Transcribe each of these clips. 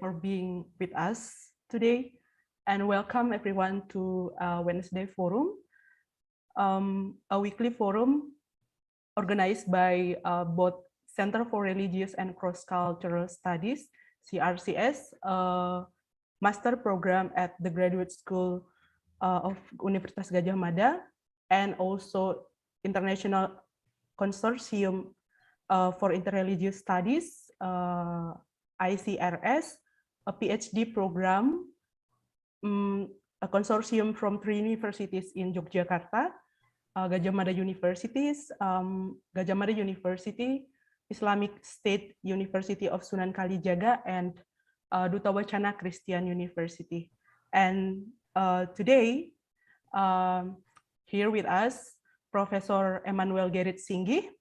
for being with us today, and welcome everyone to Wednesday Forum, a weekly forum organized by both Center for Religious and Cross-Cultural Studies, CRCS, master program at the Graduate School of Universitas Gadjah Mada, and also International Consortium for Interreligious Studies, ICRS, a PhD program, a consortium from 3 universities in Yogyakarta, Gadjah Mada Universities, Gadjah Mada University, Islamic State University of Sunan Kalijaga, and Duta Wacana Christian University. And today, here with us, Professor Emanuel Gerrit Singgih.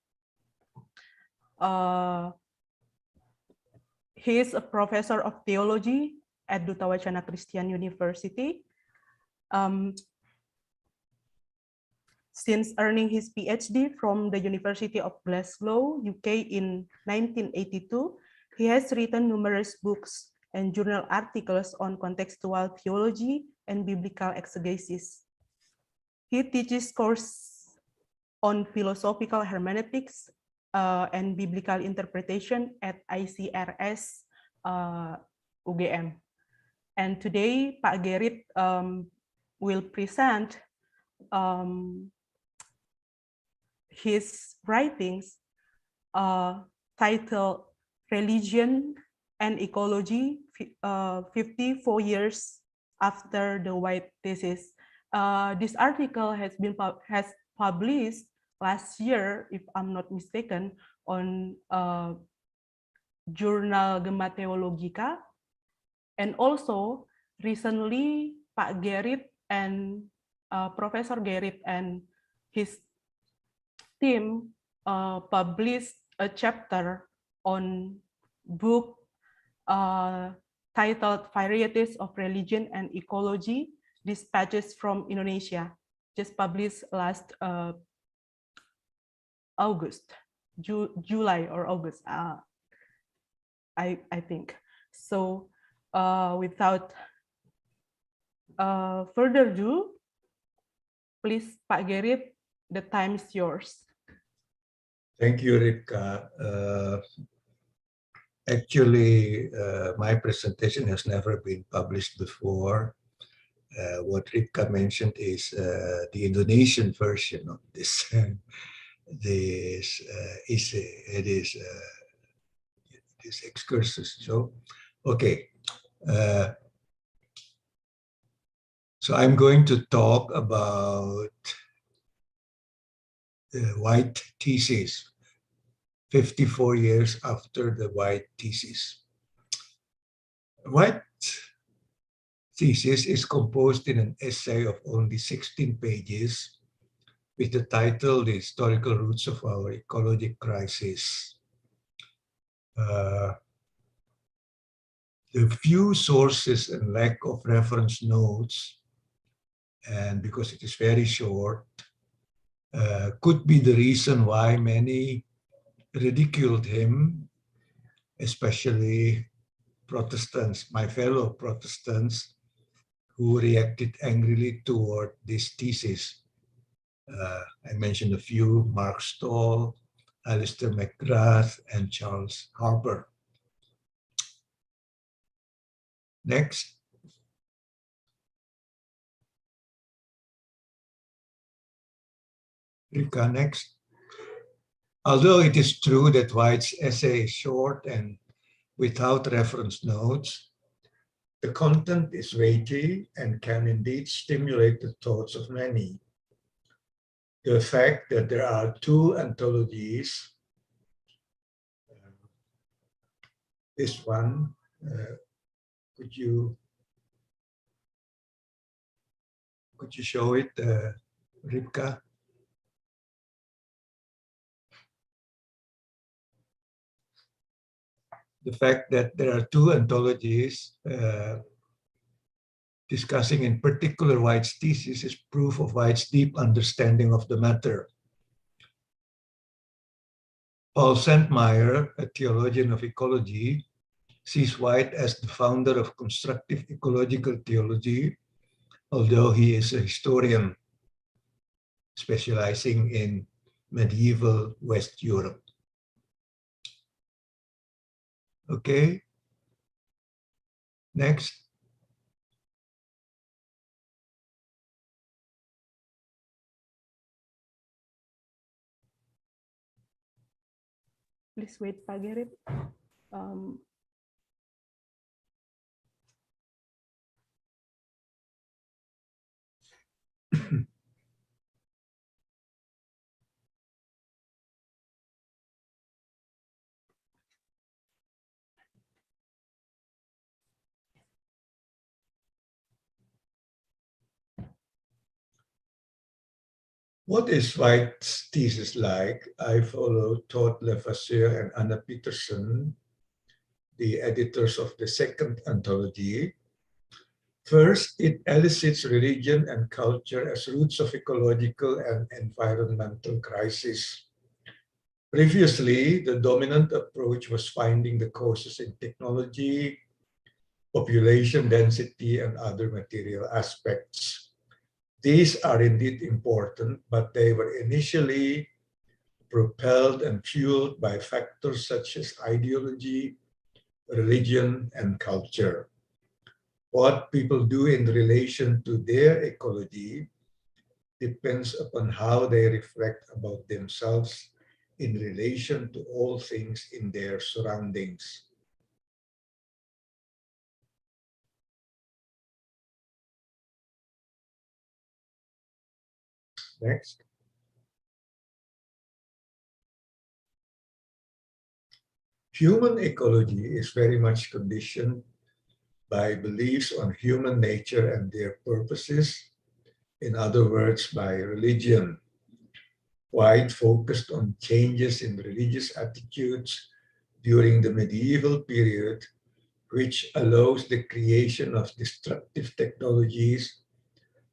He is a professor of theology at Duta Wacana Christian University. Since earning his PhD from the University of Glasglow, UK in 1982, he has written numerous books and journal articles on contextual theology and biblical exegesis. He teaches courses on philosophical hermeneutics and biblical interpretation at ICRS UGM. And today, Pak Gerrit will present his writings titled Religion and Ecology, 54 years after the White Thesis. This article has published last year, if I'm not mistaken, on Journal Gemma Theologica. And also, recently, Pak Gerrit and Professor Gerrit and his team published a chapter on book titled Varieties of Religion and Ecology, Dispatches from Indonesia, just published last July or August, I think. So without further ado, please, Pak Gerrit, the time is yours. Thank you, Ripka. Actually, my presentation has never been published before. What Ripka mentioned is the Indonesian version of this. This excursus. So, okay. So I'm going to talk about the White Thesis, 54 years after the White Thesis. White Thesis is composed in an essay of only 16 pages with the title, The Historical Roots of Our Ecological Crisis. The few sources and lack of reference notes, and because it is very short, could be the reason why many ridiculed him, especially Protestants, my fellow Protestants, who reacted angrily toward this thesis. I mentioned a few: Mark Stoll, Alistair McGrath, and Charles Harper. Next. Rika, next. Although it is true that White's essay is short and without reference notes, the content is weighty and can indeed stimulate the thoughts of many. The fact that there are 2 anthologies, this one, could you show it, Ripka? The fact that there are 2 anthologies discussing in particular White's thesis is proof of White's deep understanding of the matter. Paul Sandmeyer, a theologian of ecology, sees White as the founder of constructive ecological theology, although he is a historian specializing in medieval West Europe. Okay, next. Please wait, Pak Gerrit. What is White's thesis like? I follow Todd Levasseur and Anna Peterson, the editors of the second anthology. First, it elicits religion and culture as roots of ecological and environmental crisis. Previously, the dominant approach was finding the causes in technology, population density, and other material aspects. These are indeed important, but they were initially propelled and fueled by factors such as ideology, religion, and culture. What people do in relation to their ecology depends upon how they reflect about themselves in relation to all things in their surroundings. Next. Human ecology is very much conditioned by beliefs on human nature and their purposes, in other words, by religion. White focused on changes in religious attitudes during the medieval period, which allows the creation of destructive technologies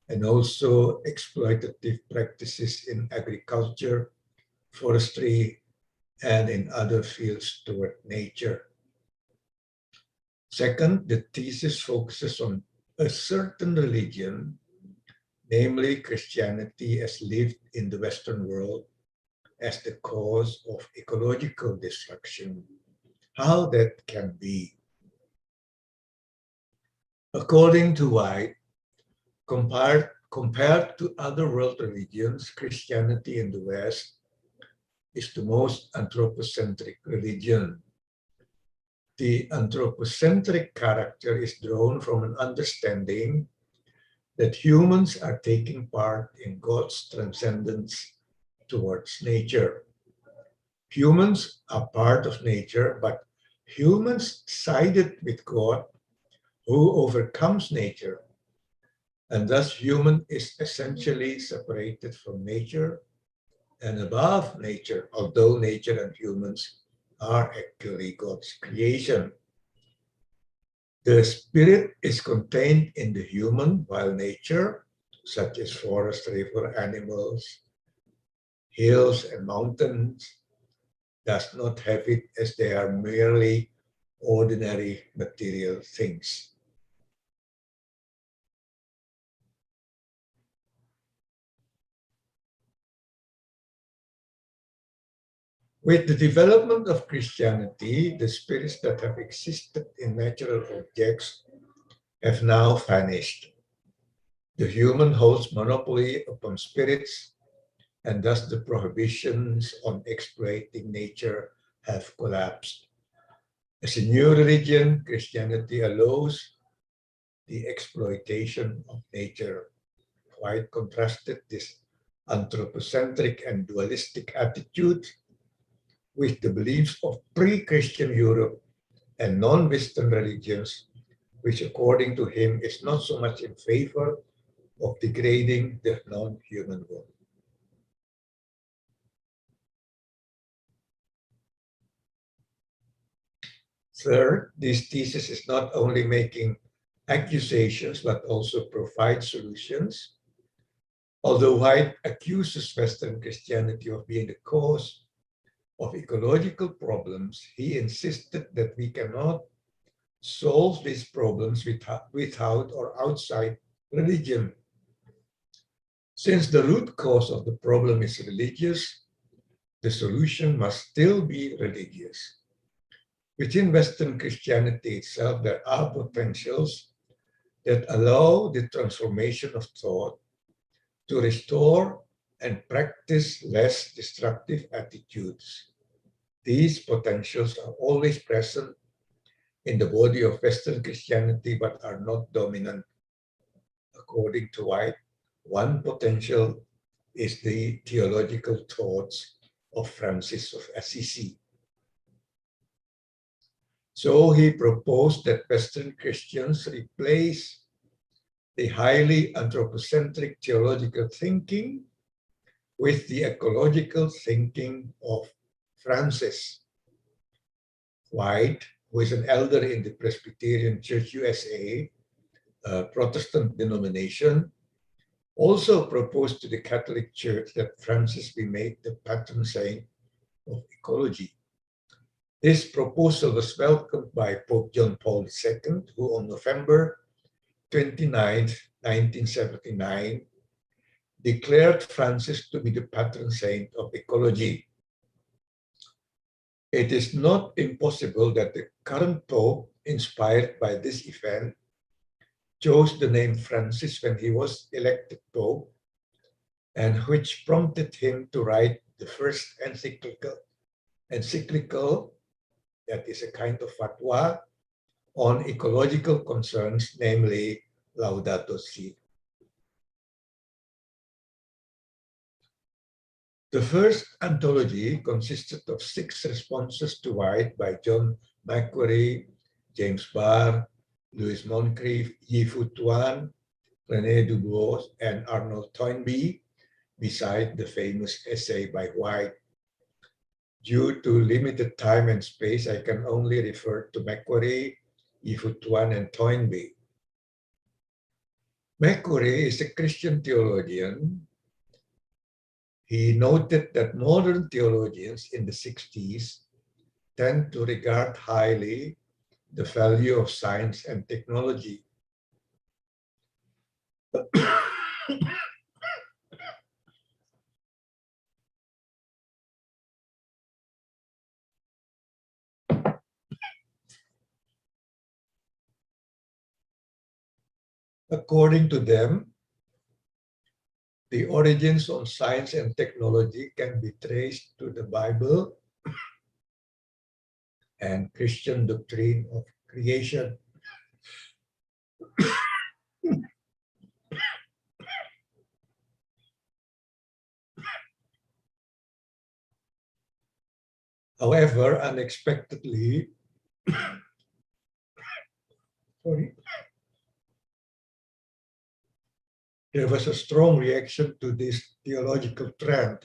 and also exploitative practices in agriculture, forestry, and in other fields toward nature. Second, the thesis focuses on a certain religion, namely Christianity as lived in the Western world, as the cause of ecological destruction. How that can be. According to White, compared to other world religions, Christianity in the West is the most anthropocentric religion. The anthropocentric character is drawn from an understanding that humans are taking part in God's transcendence towards nature. Humans are part of nature, but humans sided with God, who overcomes nature, and thus human is essentially separated from nature and above nature, although nature and humans are actually God's creation. The spirit is contained in the human, while nature, such as forest, river, animals, hills, and mountains, does not have it, as they are merely ordinary material things. With the development of Christianity, the spirits that have existed in natural objects have now vanished. The human holds monopoly upon spirits, and thus the prohibitions on exploiting nature have collapsed. As a new religion, Christianity allows the exploitation of nature. White contrasted this anthropocentric and dualistic attitude with the beliefs of pre-Christian Europe and non-Western religions, which according to him is not so much in favor of degrading the non-human world. Third, this thesis is not only making accusations, but also provides solutions. Although White accuses Western Christianity of being the cause of ecological problems, he insisted that we cannot solve these problems without or outside religion. Since the root cause of the problem is religious, the solution must still be religious. Within Western Christianity itself, there are potentials that allow the transformation of thought to restore and practice less destructive attitudes. These potentials are always present in the body of Western Christianity, but are not dominant. According to White, one potential is the theological thoughts of Francis of Assisi. So he proposed that Western Christians replace the highly anthropocentric theological thinking with the ecological thinking of Francis. White, who is an elder in the Presbyterian Church USA, a Protestant denomination, also proposed to the Catholic Church that Francis be made the patron saint of ecology. This proposal was welcomed by Pope John Paul II, who on November 29, 1979, declared Francis to be the patron saint of ecology. It is not impossible that the current Pope, inspired by this event, chose the name Francis when he was elected Pope, and which prompted him to write the first encyclical, that is a kind of fatwa, on ecological concerns, namely Laudato Si. The first anthology consisted of 6 responses to White by John Macquarie, James Barr, Louis Moncrief, Yi-Fu Tuan, René Dubois, and Arnold Toynbee, beside the famous essay by White. Due to limited time and space, I can only refer to Macquarie, Yi-Fu Tuan, and Toynbee. Macquarie is a Christian theologian. He noted that modern theologians in the 60s tend to regard highly the value of science and technology. According to them, the origins of science and technology can be traced to the Bible and Christian doctrine of creation. However, unexpectedly, there was a strong reaction to this theological trend.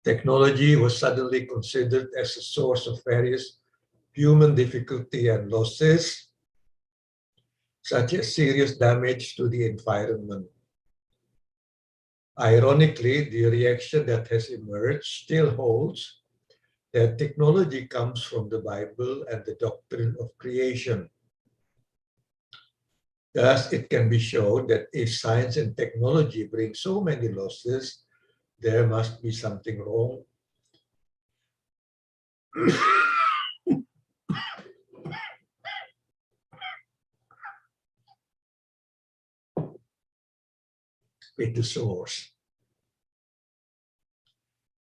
Technology was suddenly considered as a source of various human difficulty and losses, such as serious damage to the environment. Ironically, the reaction that has emerged still holds that technology comes from the Bible and the doctrine of creation. Thus, it can be shown that if science and technology bring so many losses, there must be something wrong. With the source.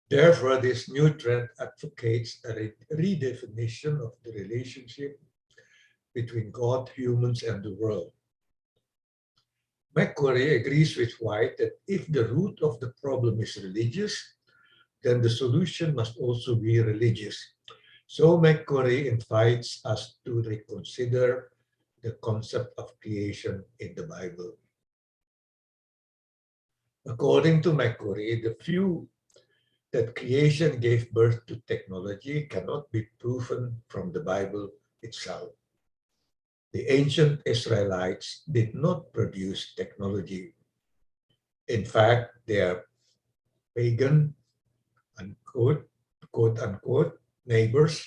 Therefore, this new trend advocates a redefinition of the relationship between God, humans, and the world. Macquarie agrees with White that if the root of the problem is religious, then the solution must also be religious. So Macquarie invites us to reconsider the concept of creation in the Bible. According to Macquarie, the view that creation gave birth to technology cannot be proven from the Bible itself. The ancient Israelites did not produce technology. In fact, their pagan, unquote, quote unquote, neighbors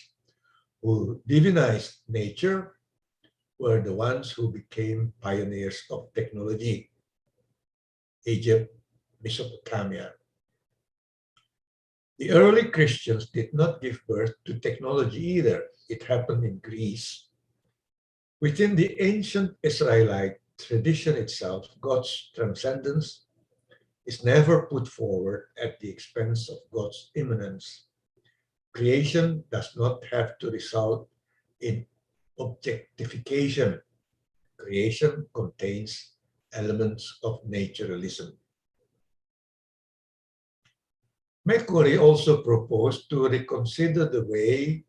who divinized nature were the ones who became pioneers of technology. Egypt, Mesopotamia. The early Christians did not give birth to technology either. It happened in Greece. Within the ancient Israelite tradition itself, God's transcendence is never put forward at the expense of God's immanence. Creation does not have to result in objectification. Creation contains elements of naturalism. Macquarie also proposed to reconsider the way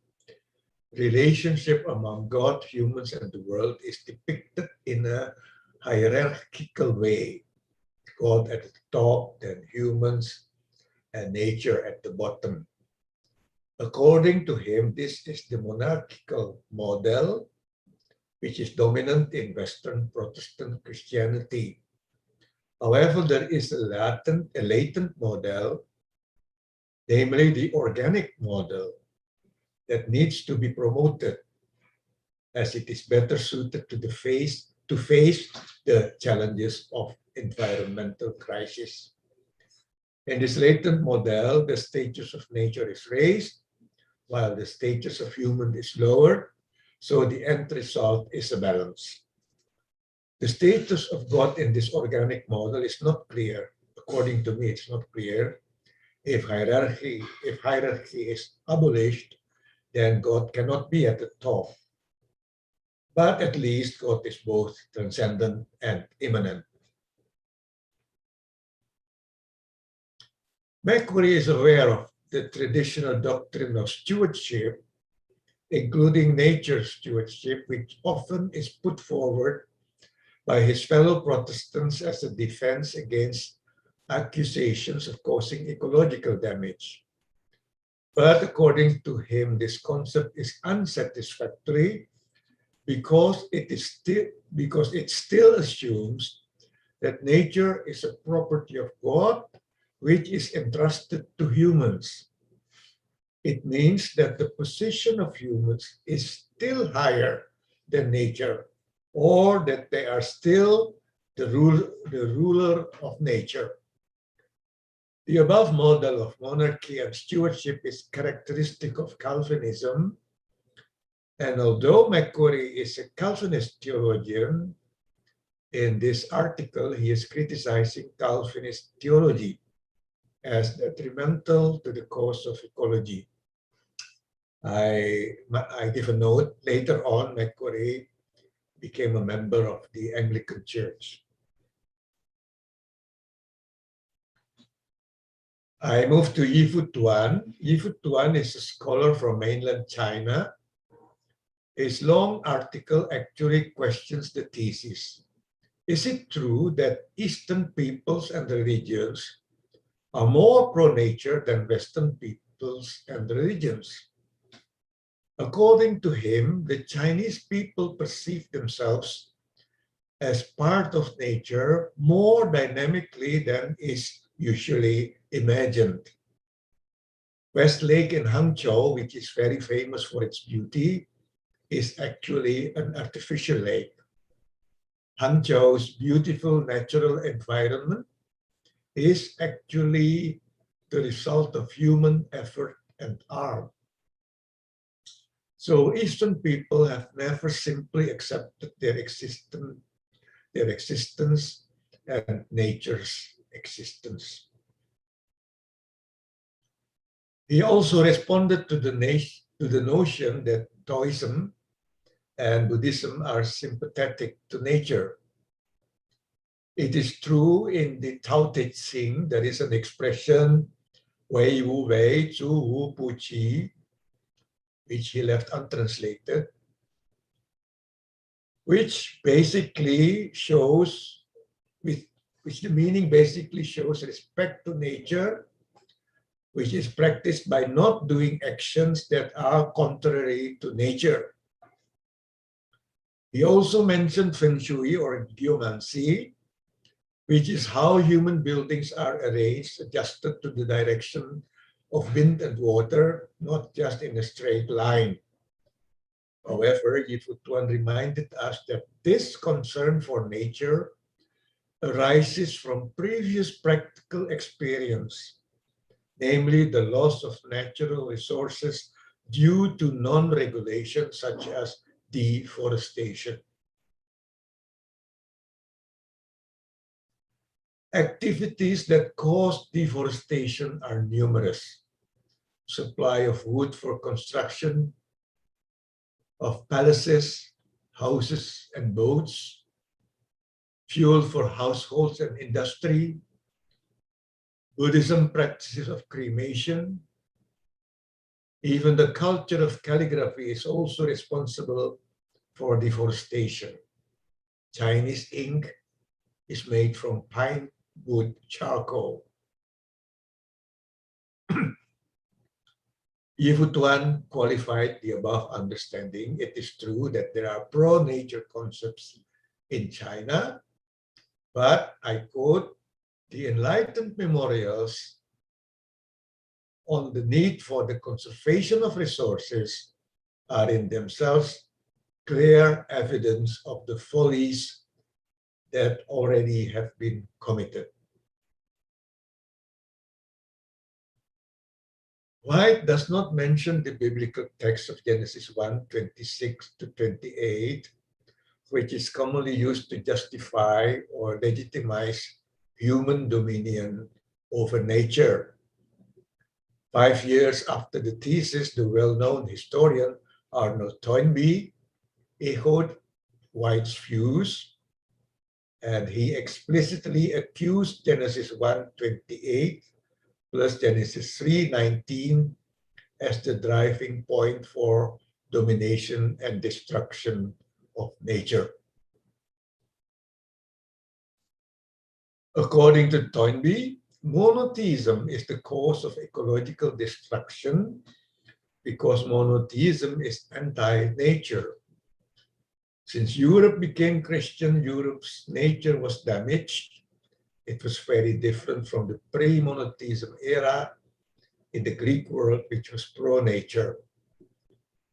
relationship among God, humans, and the world is depicted in a hierarchical way. God at the top, then humans, and nature at the bottom. According to him, this is the monarchical model, which is dominant in Western Protestant Christianity. However, there is a latent model, namely the organic model, that needs to be promoted, as it is better suited to face the challenges of environmental crisis. In this latent model, the status of nature is raised, while the status of human is lowered, so the end result is a balance. The status of God in this organic model is not clear. According to me, it's not clear. If hierarchy is abolished, then God cannot be at the top. But at least God is both transcendent and immanent. Macquarie is aware of the traditional doctrine of stewardship, including nature's stewardship, which often is put forward by his fellow Protestants as a defense against accusations of causing ecological damage. But according to him, this concept is unsatisfactory because it still assumes that nature is a property of God, which is entrusted to humans. It means that the position of humans is still higher than nature, or that they are still the ruler of nature. The above model of monarchy and stewardship is characteristic of Calvinism, and although Macquarie is a Calvinist theologian, in this article he is criticizing Calvinist theology as detrimental to the cause of ecology. I give a note, later on Macquarie became a member of the Anglican Church. I moved to Yifu Tuan. Yifu Tuan is a scholar from mainland China. His long article actually questions the thesis. Is it true that Eastern peoples and religions are more pro-nature than Western peoples and religions? According to him, the Chinese people perceive themselves as part of nature more dynamically than is usually imagined. Westlake in Hangzhou, which is very famous for its beauty, is actually an artificial lake. Hangzhou's beautiful natural environment is actually the result of human effort and art. So Eastern people have never simply accepted their existence and nature's existence. He also responded to the notion that Taoism and Buddhism are sympathetic to nature. It is true in the Tao Te Ching, there is an expression, Wei Wu Wei, Zhu Wu Pu Qi, which he left untranslated, which basically shows, which the meaning basically shows respect to nature, which is practiced by not doing actions that are contrary to nature. He also mentioned Feng Shui or geomancy, which is how human buildings are arranged, adjusted to the direction of wind and water, not just in a straight line. However, Yifutuan reminded us that this concern for nature arises from previous practical experience, namely the loss of natural resources due to non-regulation such as deforestation. Activities that cause deforestation are numerous. Supply of wood for construction of palaces, houses, and boats, fuel for households and industry, Buddhism practices of cremation. Even the culture of calligraphy is also responsible for deforestation. Chinese ink is made from pine wood charcoal. Yifutuan qualified the above understanding. It is true that there are pro-nature concepts in China, but I quote, the enlightened memorials on the need for the conservation of resources are in themselves clear evidence of the follies that already have been committed. White does not mention the biblical text of Genesis 1:26 to 28, which is commonly used to justify or legitimize human dominion over nature. 5 years after the thesis, the well-known historian Arnold Toynbee echoed White's views, and he explicitly accused Genesis 1:28 plus Genesis 3:19 as the driving point for domination and destruction of nature. According to Toynbee, monotheism is the cause of ecological destruction because monotheism is anti-nature. Since Europe became Christian, Europe's nature was damaged. It was very different from the pre-monotheism era in the Greek world, which was pro-nature.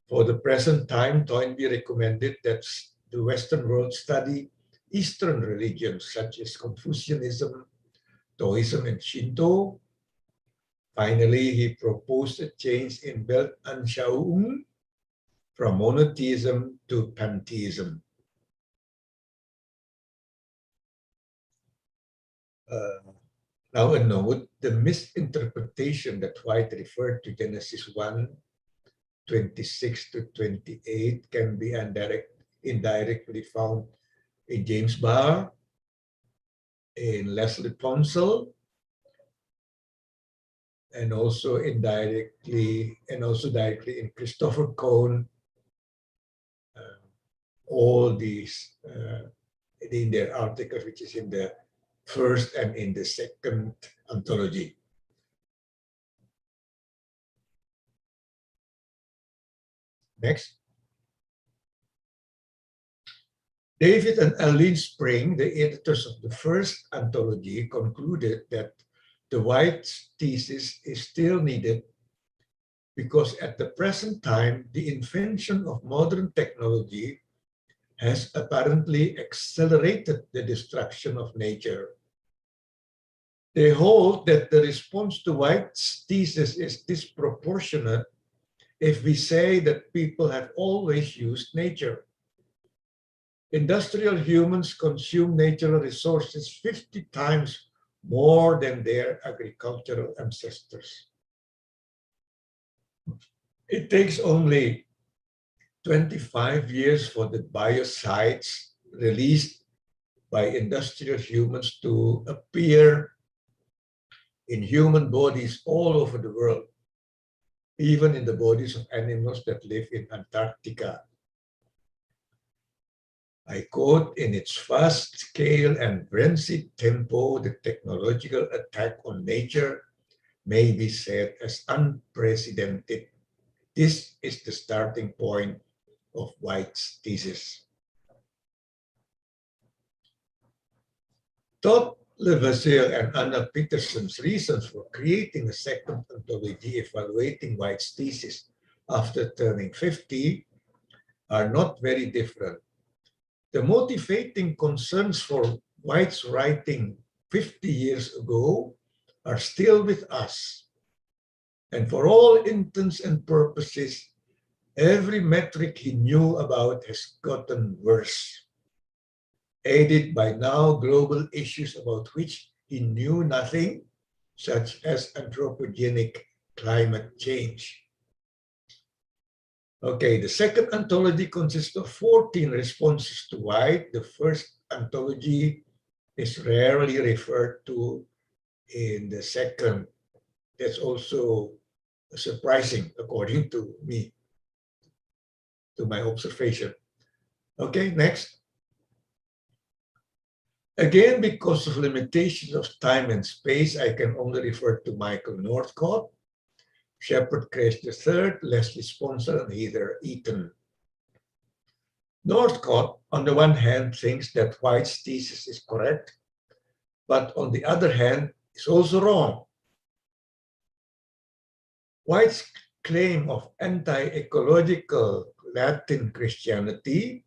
For the present time, Toynbee recommended that the Western world study Eastern religions such as Confucianism, Taoism, and Shinto. Finally, he proposed a change in Weltanschauung from monotheism to pantheism. Now a note, the misinterpretation that White referred to Genesis 1:26 to 28 can be indirectly found in James Barr, in Leslie Ponsell, and also directly in Christopher Cohn. All these in their article, which is in the first and in the second anthology. Next. David and Aline Spring, the editors of the first anthology, concluded that the White thesis is still needed because at the present time, the invention of modern technology has apparently accelerated the destruction of nature. They hold that the response to White's thesis is disproportionate if we say that people have always used nature. Industrial humans consume natural resources 50 times more than their agricultural ancestors. It takes only 25 years for the biocides released by industrial humans to appear in human bodies all over the world, even in the bodies of animals that live in Antarctica. I quote, in its fast scale and frenzied tempo, the technological attack on nature may be said as unprecedented. This is the starting point of White's thesis. Todd Levasseur and Anna Peterson's reasons for creating a second anthology evaluating White's thesis after turning 50 are not very different. The motivating concerns for White's writing 50 years ago are still with us. And for all intents and purposes, every metric he knew about has gotten worse, aided by now global issues about which he knew nothing, such as anthropogenic climate change. Okay, the second anthology consists of 14 responses to White. The first anthology is rarely referred to in the second. That's also surprising, according to me, to my observation. Okay, next. Again, because of limitations of time and space, I can only refer to Michael Northcott, Shepard Crace III, Leslie Sponsor, and Heather Eaton. Northcott, on the one hand, thinks that White's thesis is correct, but on the other hand, is also wrong. White's claim of anti-ecological Latin Christianity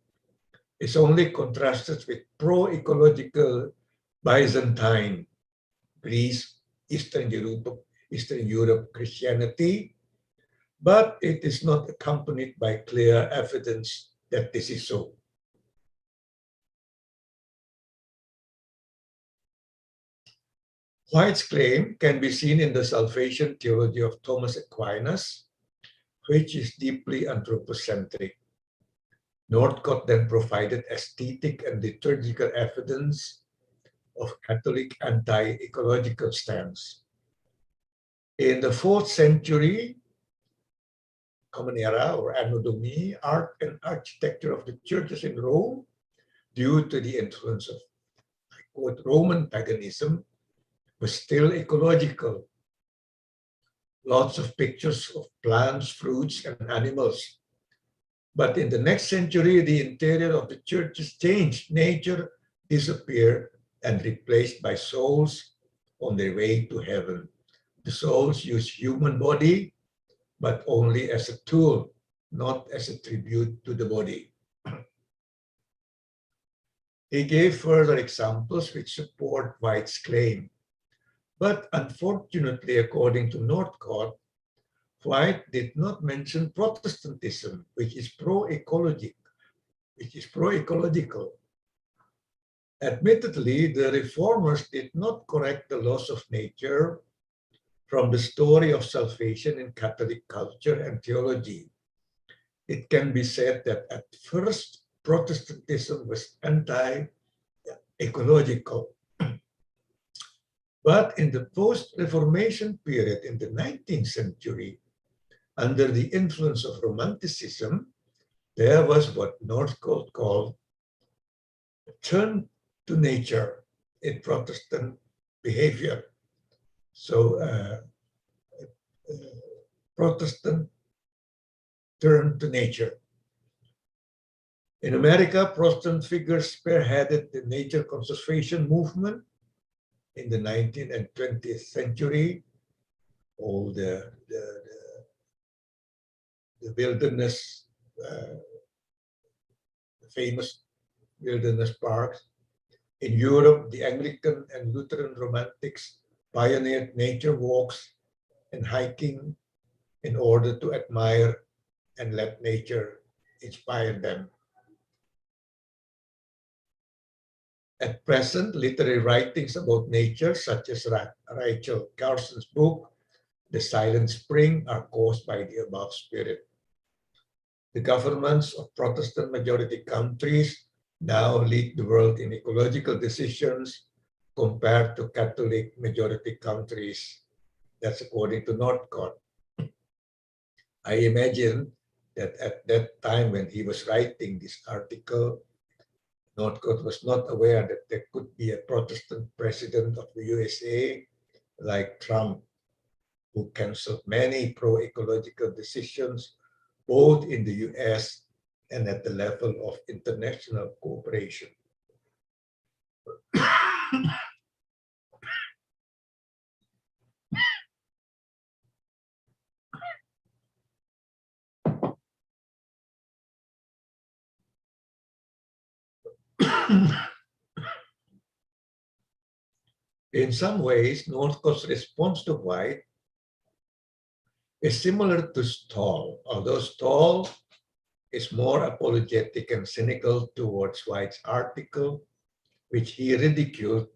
is only contrasted with pro-ecological Byzantine, Greece, Eastern Europe Christianity, but it is not accompanied by clear evidence that this is so. White's claim can be seen in the salvation theology of Thomas Aquinas, which is deeply anthropocentric. Northcott then provided aesthetic and liturgical evidence of Catholic anti-ecological stance. In the 4th century, Common Era or Anno Domini, art and architecture of the churches in Rome, due to the influence of, I quote, Roman paganism, was still ecological. Lots of pictures of plants, fruits, and animals. But in the next century, the interior of the churches changed. Nature disappeared and replaced by souls on their way to heaven. The souls use human body, but only as a tool, not as a tribute to the body. He gave further examples which support White's claim. But unfortunately, according to Northcott, White did not mention Protestantism, which is pro-ecological. Admittedly, the reformers did not correct the laws of nature from the story of salvation in Catholic culture and theology. It can be said that at first, Protestantism was anti-ecological. But in the post-Reformation period in the 19th century, under the influence of Romanticism, there was what Northcott called a turn to nature in Protestant behavior. So Protestant turn to nature. In America, Protestant figures spearheaded the nature conservation movement in the 19th and 20th century. All the wilderness, famous wilderness parks. In Europe, the Anglican and Lutheran romantics pioneered nature walks and hiking in order to admire and let nature inspire them. At present, literary writings about nature, such as Rachel Carson's book, The Silent Spring, are caused by the above spirit. The governments of Protestant majority countries now lead the world in ecological decisions compared to Catholic majority countries. That's according to Northcott. I imagine that at that time when he was writing this article, Northcott was not aware that there could be a Protestant president of the USA like Trump, who canceled many pro-ecological decisions both in the US and at the level of international cooperation. In some ways, Northcote's response to White is similar to Stoll, although Stoll is more apologetic and cynical towards White's article, which he ridiculed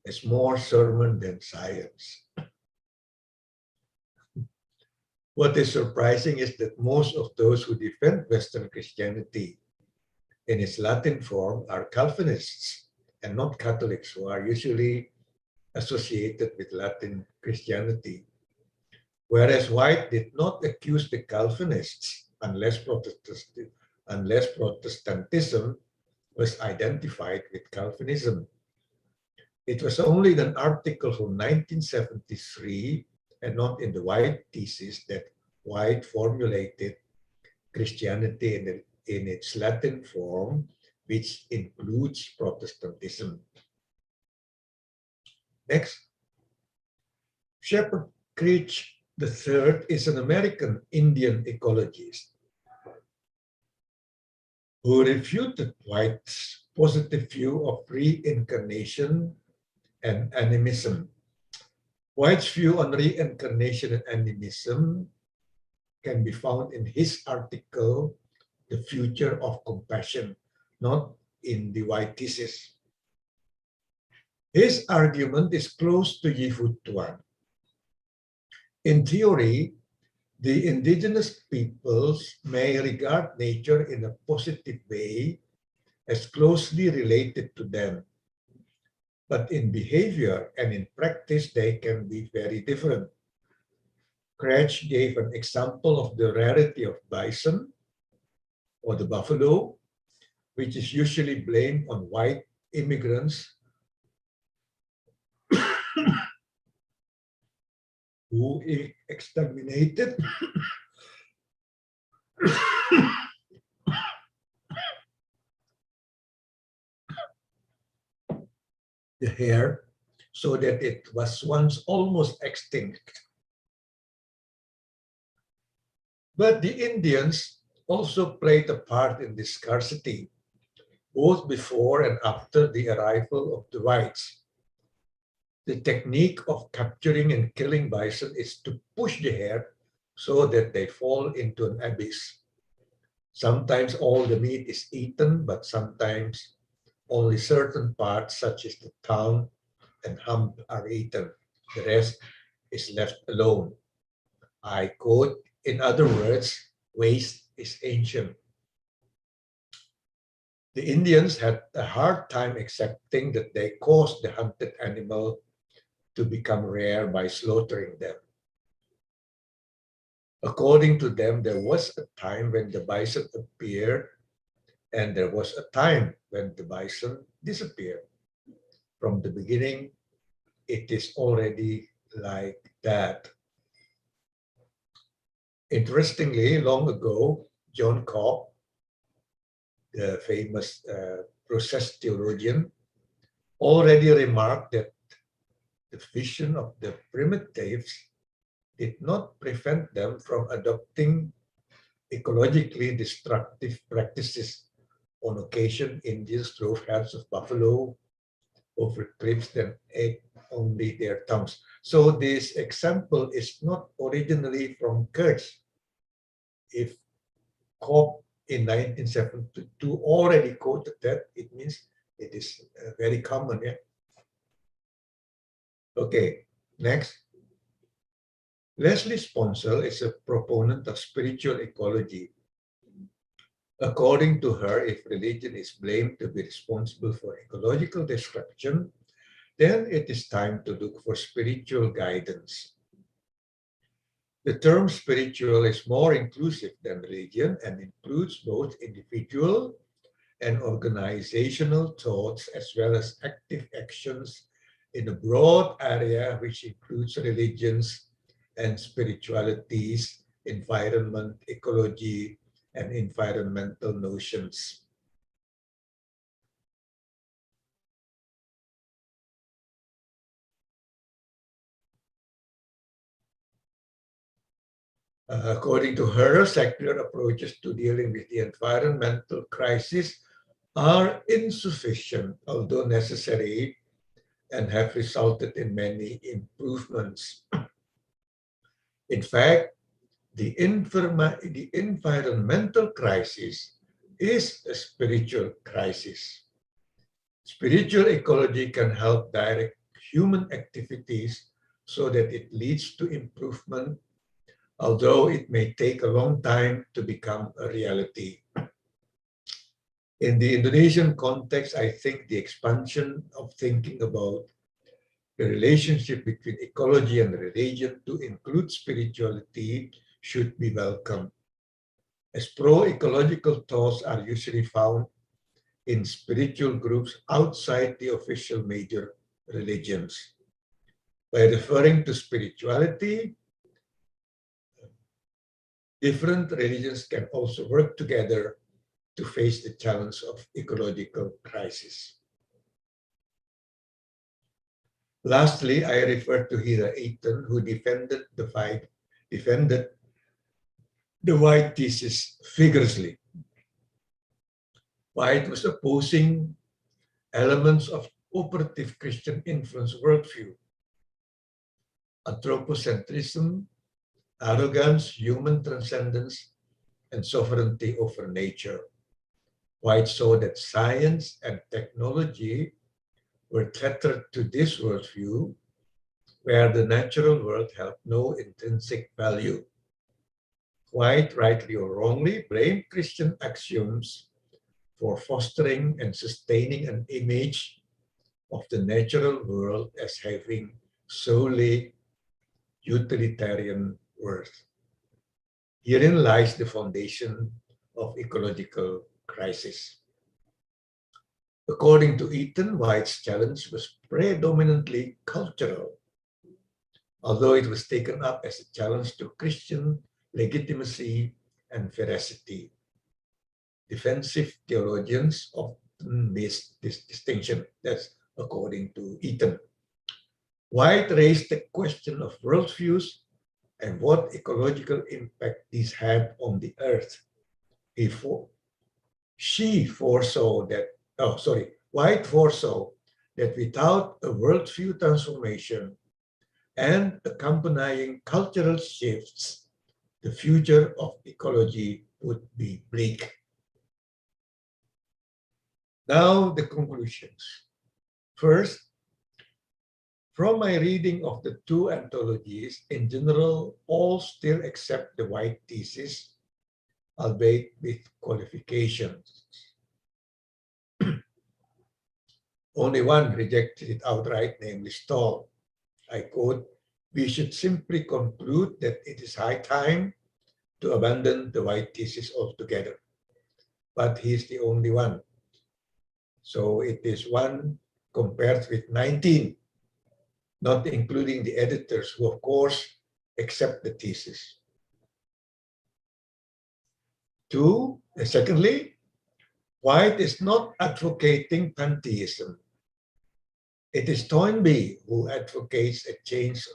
as more sermon than science. What is surprising is that most of those who defend Western Christianity in its Latin form are Calvinists and not Catholics, who are usually associated with Latin Christianity. Whereas White did not accuse the Calvinists unless Protestantism was identified with Calvinism. It was only in an article from 1973 and not in the White thesis that White formulated Christianity in its Latin form, which includes Protestantism. Next. Shepherd Creech III is an American Indian ecologist who refuted White's positive view of reincarnation and animism. White's view on reincarnation and animism can be found in his article, The Future of Compassion, not in the White thesis. His argument is close to Yi-Fu Tuan. In theory, the indigenous peoples may regard nature in a positive way as closely related to them. But in behavior and in practice, they can be very different. Creech gave an example of the rarity of bison or the buffalo, which is usually blamed on white immigrants who exterminated the hare so that it was once almost extinct. But the Indians also played a part in this scarcity, both before and after the arrival of the whites. The technique of capturing and killing bison is to push the hare so that they fall into an abyss. Sometimes all the meat is eaten, but sometimes only certain parts, such as the tongue and hump, are eaten. The rest is left alone. I quote, in other words, waste is ancient. The Indians had a hard time accepting that they caused the hunted animal to become rare by slaughtering them. According to them, there was a time when the bison appeared, and there was a time when the bison disappeared. From the beginning, it is already like that. Interestingly, long ago, John Cobb, the famous process theologian, already remarked that the vision of the primitives did not prevent them from adopting ecologically destructive practices. On occasion, Indians drove herds of buffalo over cliffs, then ate only their tongues. So this example is not originally from Kurtz. If Cobb in 1972 already quoted that, it means it is very common. Yeah? Okay, next. Leslie Sponsel is a proponent of spiritual ecology. According to her, if religion is blamed to be responsible for ecological destruction, then it is time to look for spiritual guidance. The term spiritual is more inclusive than religion and includes both individual and organizational thoughts as well as active actions in a broad area which includes religions and spiritualities, environment, ecology, and environmental notions. According to her, secular approaches to dealing with the environmental crisis are insufficient, although necessary, and have resulted in many improvements. In fact, the environmental crisis is a spiritual crisis. Spiritual ecology can help direct human activities so that it leads to improvement, although it may take a long time to become a reality. In the Indonesian context, I think the expansion of thinking about the relationship between ecology and religion to include spirituality should be welcomed, as pro-ecological thoughts are usually found in spiritual groups outside the official major religions. By referring to spirituality, different religions can also work together to face the challenge of ecological crisis. Lastly, I refer to Hira Aiton, who defended the White thesis vigorously. White was opposing elements of operative Christian influence worldview, anthropocentrism, arrogance, human transcendence, and sovereignty over nature. White saw that science and technology were tethered to this worldview, where the natural world held no intrinsic value. White, rightly or wrongly, blamed Christian axioms for fostering and sustaining an image of the natural world as having solely utilitarian worth. Herein lies the foundation of ecological crisis. According to Eaton, White's challenge was predominantly cultural, although it was taken up as a challenge to Christian legitimacy and veracity. Defensive theologians often miss this distinction. That's according to Eaton. White raised the question of worldviews and what ecological impact these had on the earth. White foresaw that without a worldview transformation and accompanying cultural shifts, the future of ecology would be bleak. Now, the conclusions. First, from my reading of the two anthologies, in general, all still accept the White thesis, albeit with qualifications. Only one rejected it outright, namely Stoll. I quote, "We should simply conclude that it is high time to abandon the White thesis altogether." But he is the only one. So it is one compared with 19, not including the editors who, of course, accept the thesis. Secondly, White is not advocating pantheism. It is Toynbee who advocates a change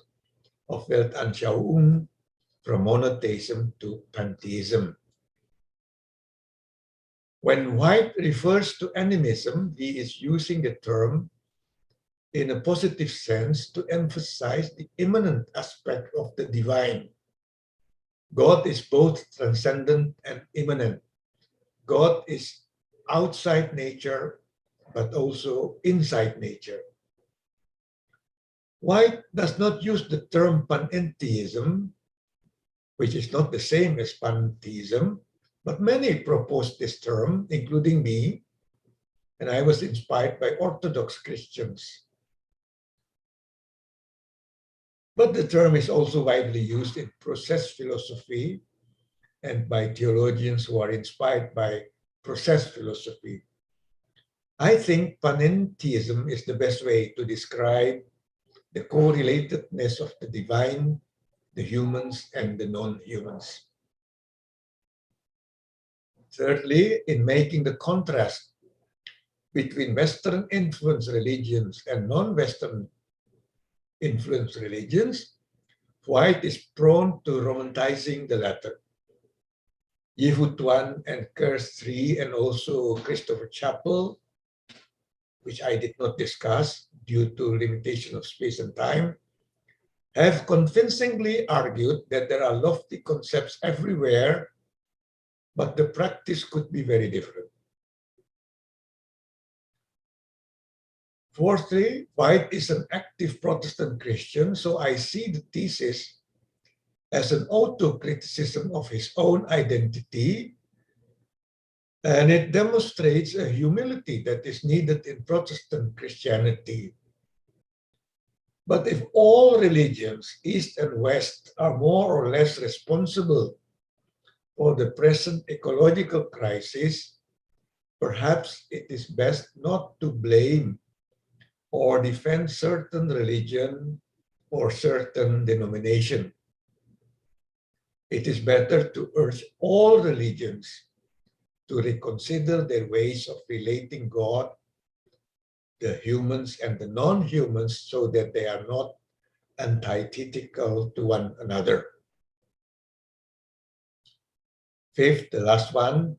of Weltanschauung from monotheism to pantheism. When White refers to animism, he is using the term in a positive sense to emphasize the immanent aspect of the divine. God is both transcendent and immanent. God is outside nature, but also inside nature. White does not use the term panentheism, which is not the same as pantheism, but many propose this term, including me, and I was inspired by Orthodox Christians. But the term is also widely used in process philosophy and by theologians who are inspired by process philosophy. I think panentheism is the best way to describe the correlatedness of the divine, the humans, and the non-humans. Thirdly, in making the contrast between Western influence religions and non-Western influence religions, White is prone to romanticizing the latter. Yehud 1 and Curse 3, and also Christopher Chapel, which I did not discuss due to limitation of space and time, have convincingly argued that there are lofty concepts everywhere, but the practice could be very different. Fourthly, White is an active Protestant Christian, so I see the thesis as an auto-criticism of his own identity, and it demonstrates a humility that is needed in Protestant Christianity. But if all religions, East and West, are more or less responsible for the present ecological crisis, perhaps it is best not to blame or defend certain religion or certain denomination. It is better to urge all religions to reconsider their ways of relating God, the humans and the non-humans, so that they are not antithetical to one another. Fifth, the last one,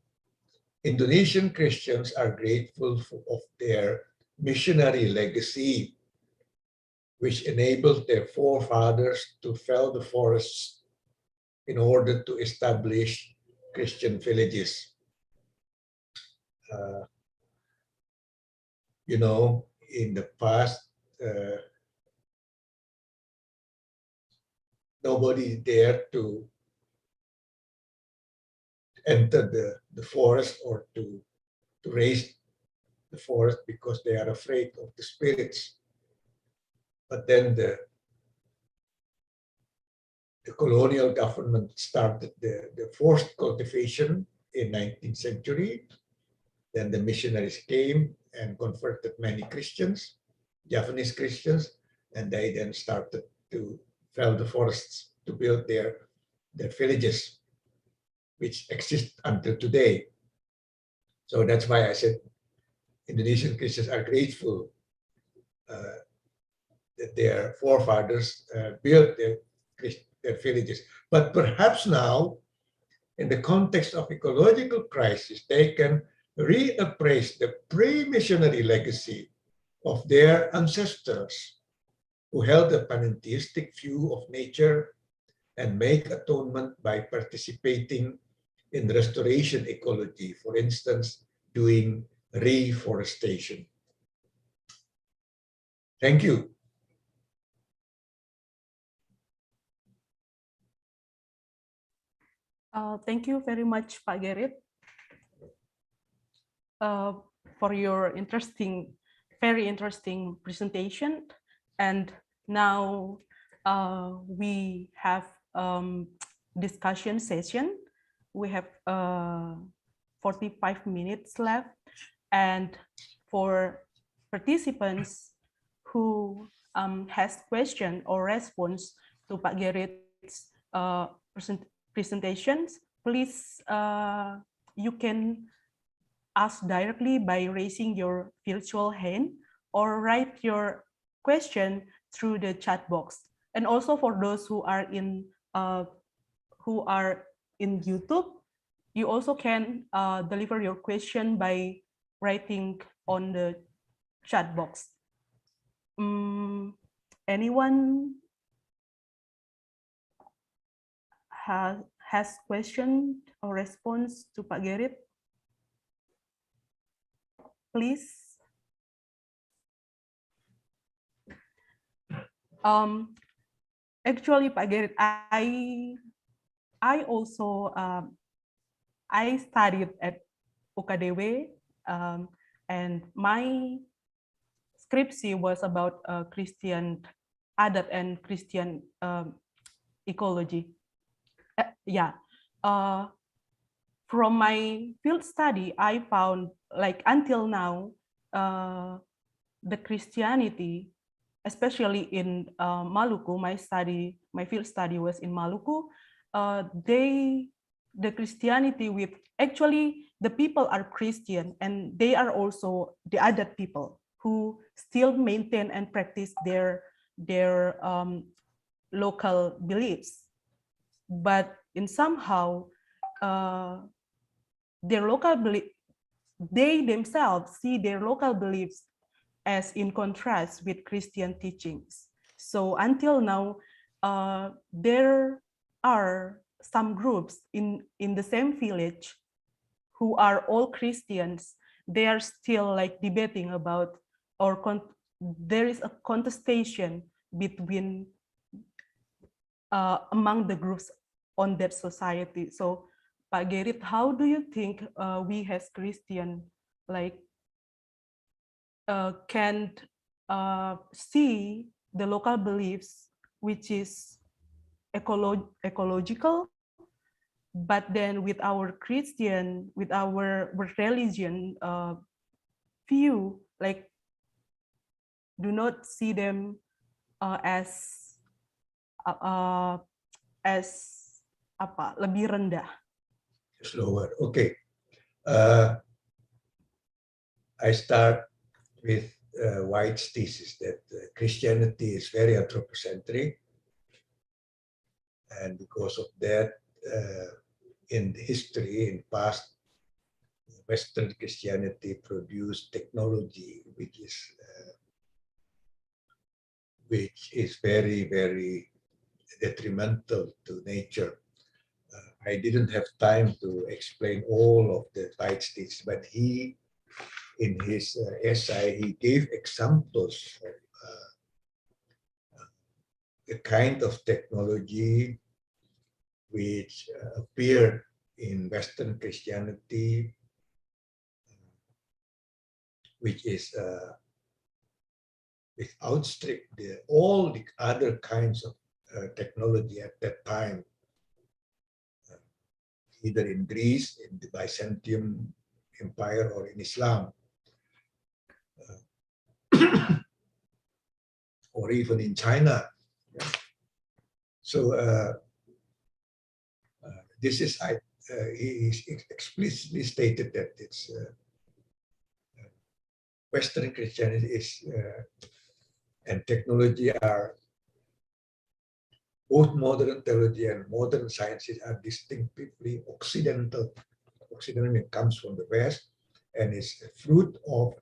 Indonesian Christians are grateful of their missionary legacy, which enabled their forefathers to fell the forests in order to establish Christian villages. You know, in the past, nobody dared to enter the forest or to raise the forest because they are afraid of the spirits. But then the colonial government started the forced cultivation in 19th century. Then the missionaries came and converted many Christians, Japanese Christians, and they then started to fell the forests to build their villages, which exist until today. So that's why I said Indonesian Christians are grateful that their forefathers built their villages. But perhaps now, in the context of ecological crisis, they can reappraise the pre-missionary legacy of their ancestors who held a panentheistic view of nature and make atonement by participating in restoration ecology, for instance, doing reforestation. Thank you. Thank you very much, Pak Gerrit, for your very interesting presentation. And now we have discussion session. We have 45 minutes left. And for participants who has question or response to Pak Gerrit's presentations, please you can ask directly by raising your virtual hand or write your question through the chat box. And also for those who are in YouTube, you also can deliver your question by writing on the chat box. Anyone has question or response to Pak Gerrit? Please. Actually, Pak Gerrit, I also I studied at UKDW, and my skripsi was about Christian adat and Christian ecology. From my field study, I found like until now, the Christianity, especially in Maluku, my field study was in Maluku. The Christianity with actually the people are Christian, and they are also the adat people who still maintain and practice their local beliefs. But in somehow their local belief, they themselves see their local beliefs as in contrast with Christian teachings. So until now, there are some groups in the same village who are all Christians. They are still like debating about, or there is a contestation between among the groups on that society. So, Pak Gerrit, how do you think we as Christian like can see the local beliefs, which is ecological, but then with our Christian, with our religion view, like do not see them as apa, lebih rendah. Slower. Okay. I start with White's thesis that Christianity is very anthropocentric, and because of that, in history, in past, Western Christianity produced technology which is very, very detrimental to nature. I didn't have time to explain all of the White's thesis, but he, in his essay, he gave examples of the kind of technology which appeared in Western Christianity, which is which outstripped all the other kinds of technology at that time, either in Greece, in the Byzantium Empire, or in Islam, or even in China. So this is, he explicitly stated that it's Western Christianity is and technology are, both modern theology and modern sciences are distinctively Occidental. Occidental comes from the West and is a fruit of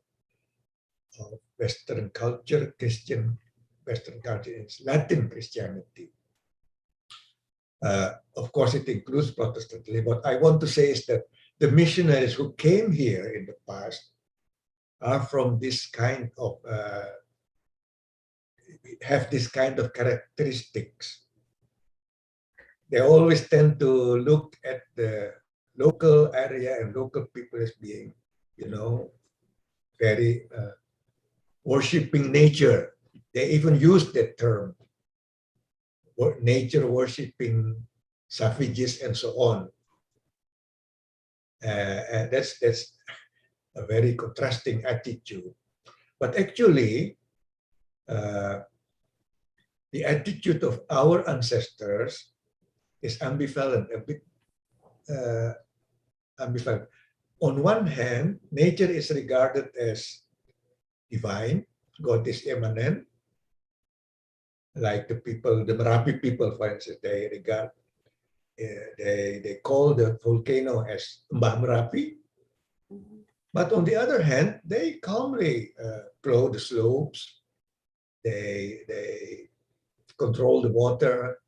Western culture, Christian Western culture is Latin Christianity. Of course, it includes Protestantism. What I want to say is that the missionaries who came here in the past are from this kind of, have this kind of characteristics. They always tend to look at the local area and local people as being, you know, very worshipping nature. They even use that term, nature worshipping savages and so on. And that's a very contrasting attitude. But actually, the attitude of our ancestors is ambivalent, a bit ambivalent. On one hand, nature is regarded as divine, God is immanent. Like the people, the Merapi people, for instance, they regard, they call the volcano as Mbah Merapi. But on the other hand, they calmly plow the slopes, they control the water,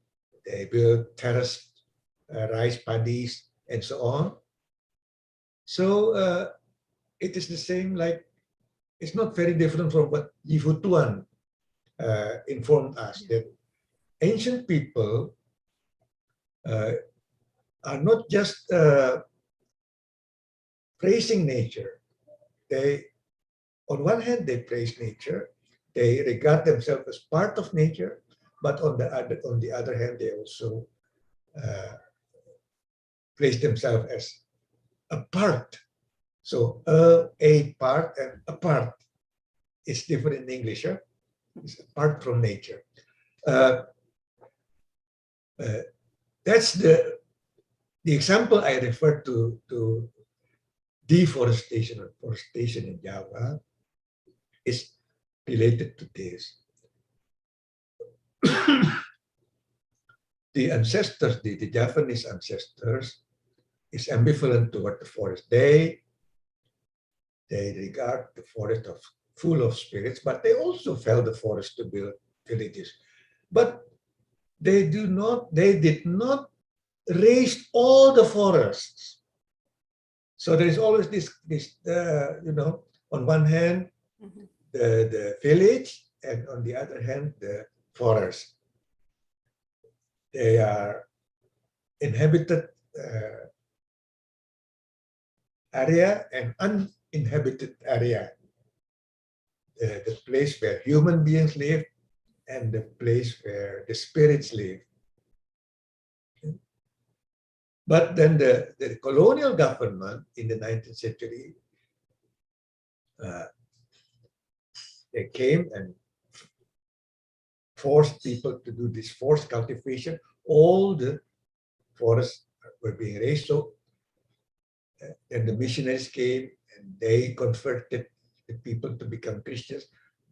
they build terraced rice paddies, and so on. So it is the same, like, it's not very different from what Yifu Tuan informed us, that ancient people are not just praising nature. They, on one hand, they praise nature, they regard themselves as part of nature, but on the other hand, they also place themselves as a part. So a part and a part. It's different in English. Huh? It's apart from nature. That's the example I referred to deforestation or forestation in Java is related to this. The ancestors, the Javanese ancestors, is ambivalent toward the forest. They regard the forest of full of spirits, but they also fell the forest to build villages. But they did not raise all the forests. So there is always this on one hand, the village, and on the other hand, the forest. They are inhabited area and uninhabited area. The place where human beings live and the place where the spirits live. But then the colonial government in the 19th century, they came and forced people to do this forced cultivation. All the forests were being raised. So then the missionaries came and they converted the people to become Christians.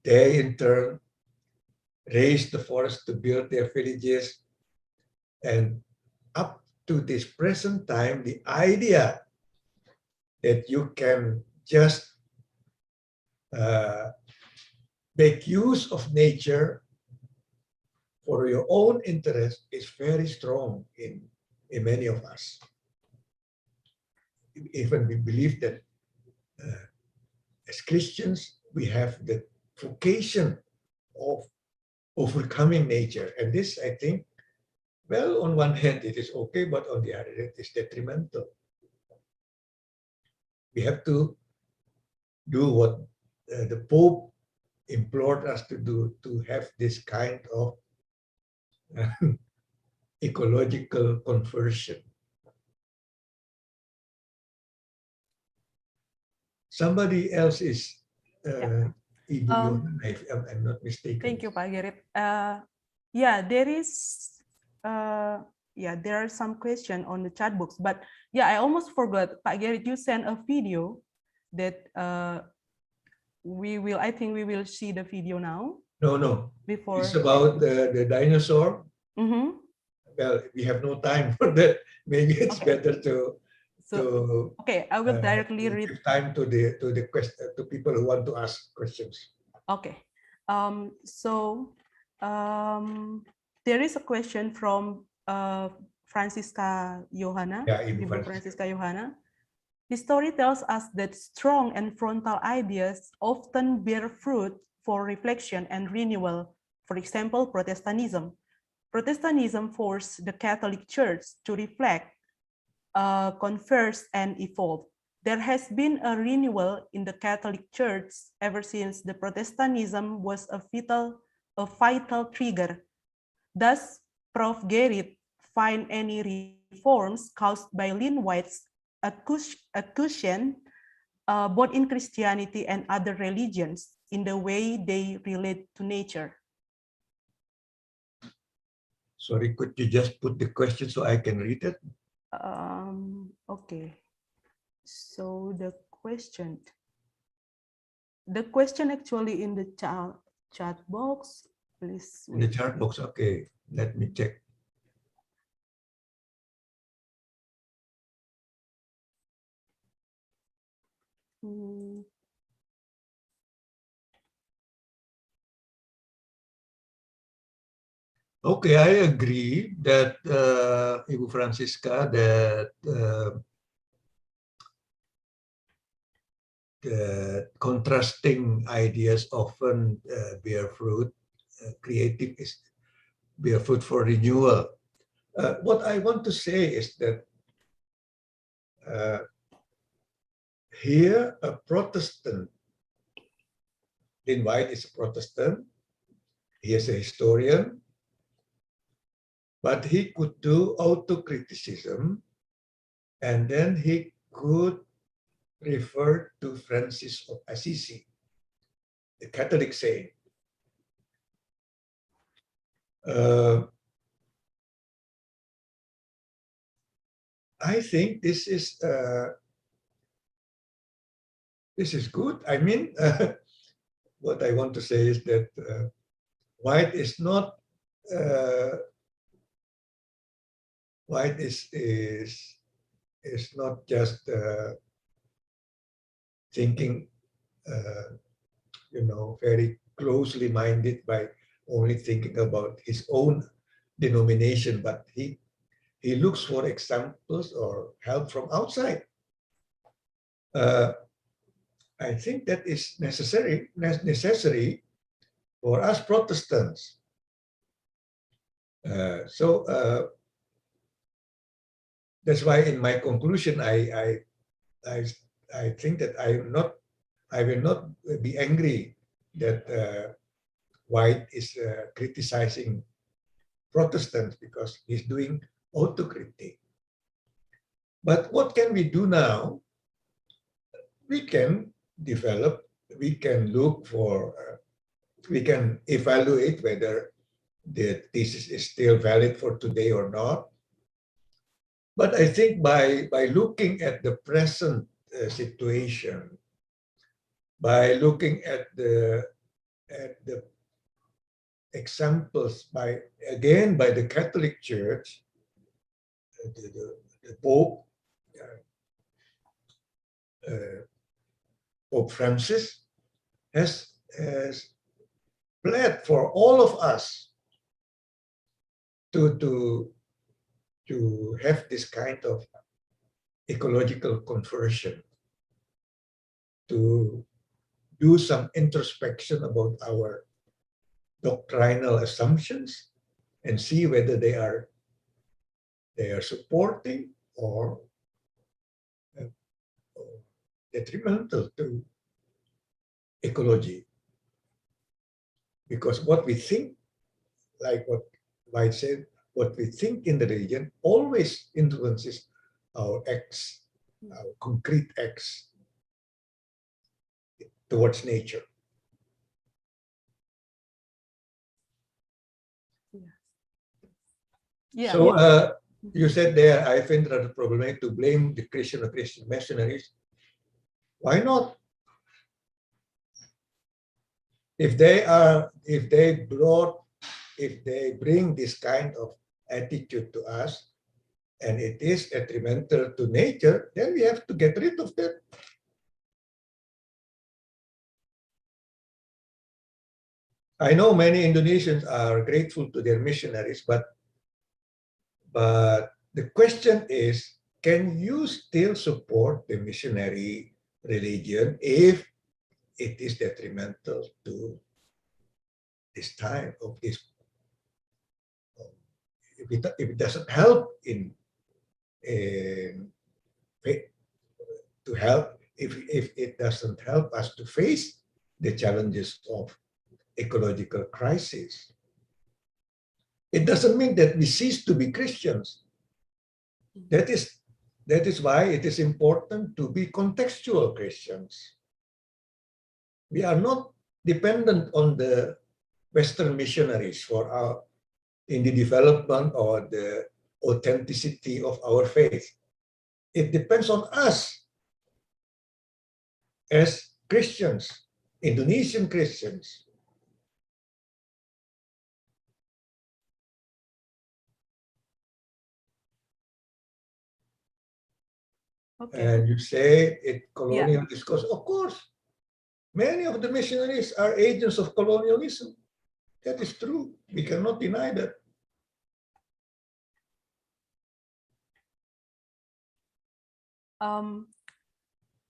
They in turn raised the forest to build their villages. And up to this present time, the idea that you can just make use of nature for your own interest is very strong in many of us. Even we believe that as Christians, we have the vocation of overcoming nature. And this, I think, well, on one hand, it is okay, but on the other hand, it's detrimental. We have to do what the Pope implored us to do, to have this kind of ecological conversion. Somebody else is Ibu Yohan, if I'm not mistaken. Thank you, Pak Gerrit. Yeah, there is there are some questions on the chat box, but yeah, I almost forgot, Pak Gerrit, you sent a video that I think we will see the video now. No. Before it's about the dinosaur. Mm-hmm. Well, we have no time for that. Maybe it's better to okay, I will directly read. Give time to the question to people who want to ask questions. Okay. There is a question from Francisca Johanna. Yeah, Ibu Francisca Johanna. The story tells us that strong and frontal ideas often bear fruit for reflection and renewal. For example, Protestantism. Protestantism forced the Catholic Church to reflect, converse, and evolve. There has been a renewal in the Catholic Church ever since the Protestantism was a vital trigger. Does Prof. Gerrit find any reforms caused by Lynn White's accusation, both in Christianity and other religions, in the way they relate to nature? Sorry, could you just put the question so I can read it? Okay. So the question actually in the chat box, please. In the chat box, okay. Let me check. Okay, I agree that Ibu Francisca, that the contrasting ideas often bear fruit. Creative is bear fruit for renewal. What I want to say is that here a Protestant, Lynn White is a Protestant, he is a historian, but he could do autocriticism, and then he could refer to Francis of Assisi, the Catholic saint. I think this is good. I mean, what I want to say is that White is not White is is not just thinking, very closely minded by only thinking about his own denomination, but he looks for examples or help from outside. I think that is necessary for us Protestants. That's why in my conclusion, I think that I will not be angry that White is criticizing Protestants because he's doing autocritique. But what can we do now? We can develop, we can look for, we can evaluate whether the thesis is still valid for today or not. But I think by looking at the present situation, by looking at the examples by the Catholic Church, the Pope, Pope Francis has pled for all of us to have this kind of ecological conversion, to do some introspection about our doctrinal assumptions and see whether they are supporting or detrimental to ecology. Because what we think, like what White said, what we think in the religion always influences our acts, our concrete acts towards nature. Yeah. So you said there, I find it rather problematic to blame the Christian or Christian missionaries. Why not? If they bring this kind of attitude to us, and it is detrimental to nature, then we have to get rid of that. I know many Indonesians are grateful to their missionaries, but the question is, can you still support the missionary religion if it is detrimental to this time of this? If it doesn't help to help, if it doesn't help us to face the challenges of ecological crisis, it doesn't mean that we cease to be Christians. That is why it is important to be contextual Christians. We are not dependent on the Western missionaries in the development or the authenticity of our faith. It depends on us as Christians, Indonesian Christians. Okay. And you say it colonial discourse. Of course, many of the missionaries are agents of colonialism. That is true. We cannot deny that.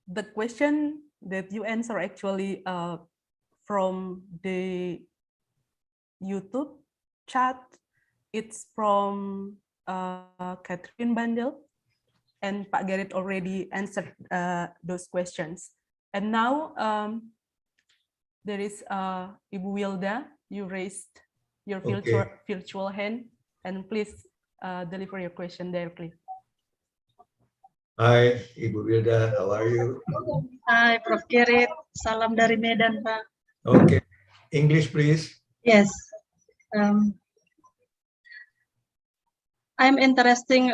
The question that you answer actually from the YouTube chat, it's from Catherine Bandel, and Pak Gerrit already answered those questions. And now there is Ibu Wilda. You raised your virtual hand, and please deliver your question directly. Hi, Ibu Wilda, how are you? Hi, Prof. Gerrit. Salam dari Medan, Pak. Okay. English, please. Yes. I'm interested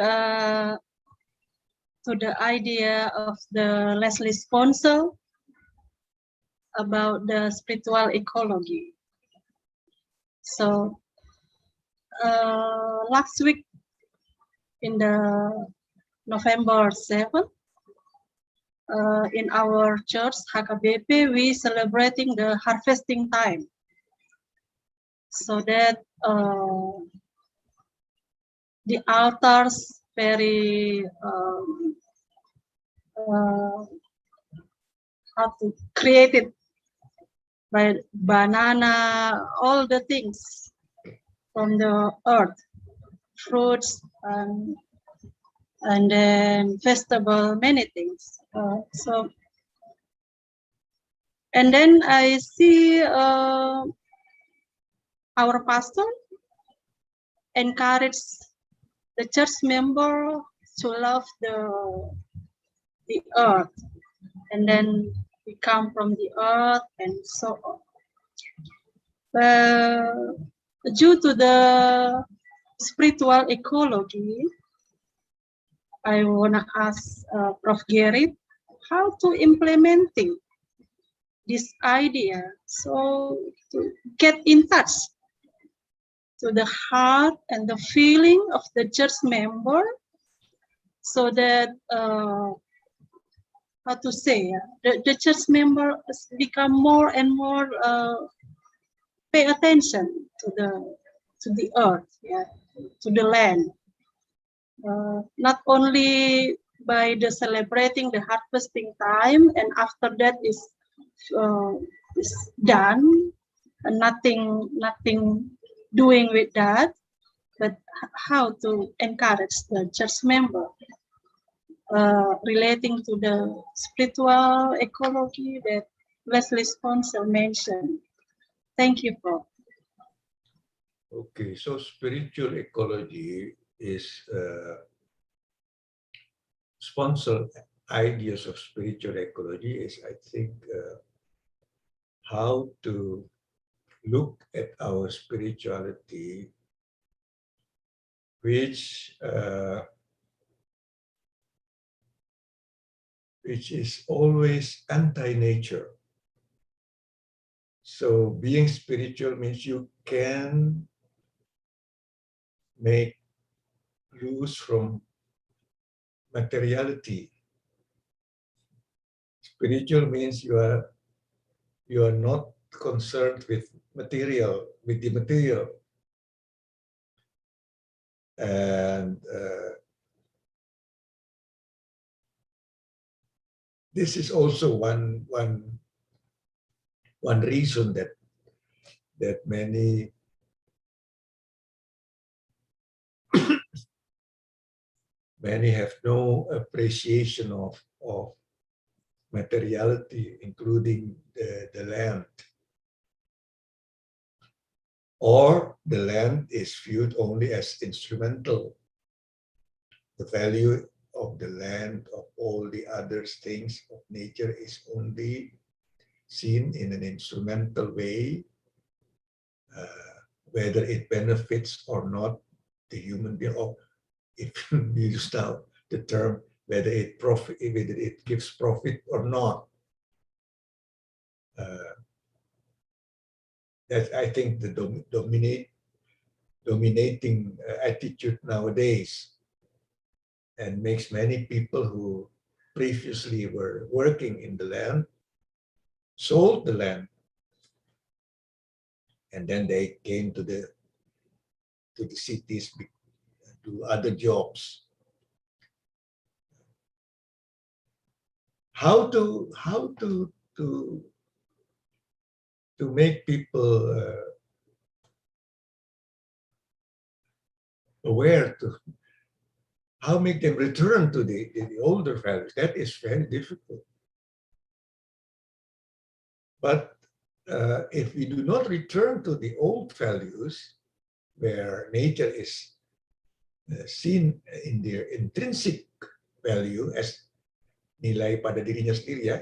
to the idea of the Leslie Sponsor about the spiritual ecology. So last week in the November 7th, in our church, HKBP, we celebrating the harvesting time. So that the altars very how to create it by banana, all the things from the earth, fruits, and then vegetable, many things. And then I see our pastor encourage the church member to love the earth, and then we come from the earth and so on. Due to the spiritual ecology, I wanna ask Prof. Gerrit how to implementing this idea, so to get in touch to the heart and the feeling of the church member, so that how to say, the church member become more and more pay attention to the earth, yeah, to the land. Not only by the celebrating the harvesting time, and after that is done, and nothing doing with that, but how to encourage the church member relating to the spiritual ecology that Leslie Sponsor mentioned. Thank you, Prof. Okay, so spiritual ecology is sponsor ideas of spiritual ecology is, I think, how to look at our spirituality, which is always anti-nature. So being spiritual means you can make use from materiality. Spiritual means you are not concerned with the material. And this is also one reason that many have no appreciation of materiality, including the land. Or the land is viewed only as instrumental. The value of the land, of all the other things of nature, is only seen in an instrumental way, whether it benefits or not the human being, or if you use now the term, whether it gives profit or not. That's, I think, the dominating attitude nowadays, and makes many people who previously were working in the land sold the land, and then they came to the cities to do other jobs. How to make people aware, to how make them return to the older values, that is very difficult. But if we do not return to the old values, where nature is seen in their intrinsic value as nilai pada dirinya sendiri, ya,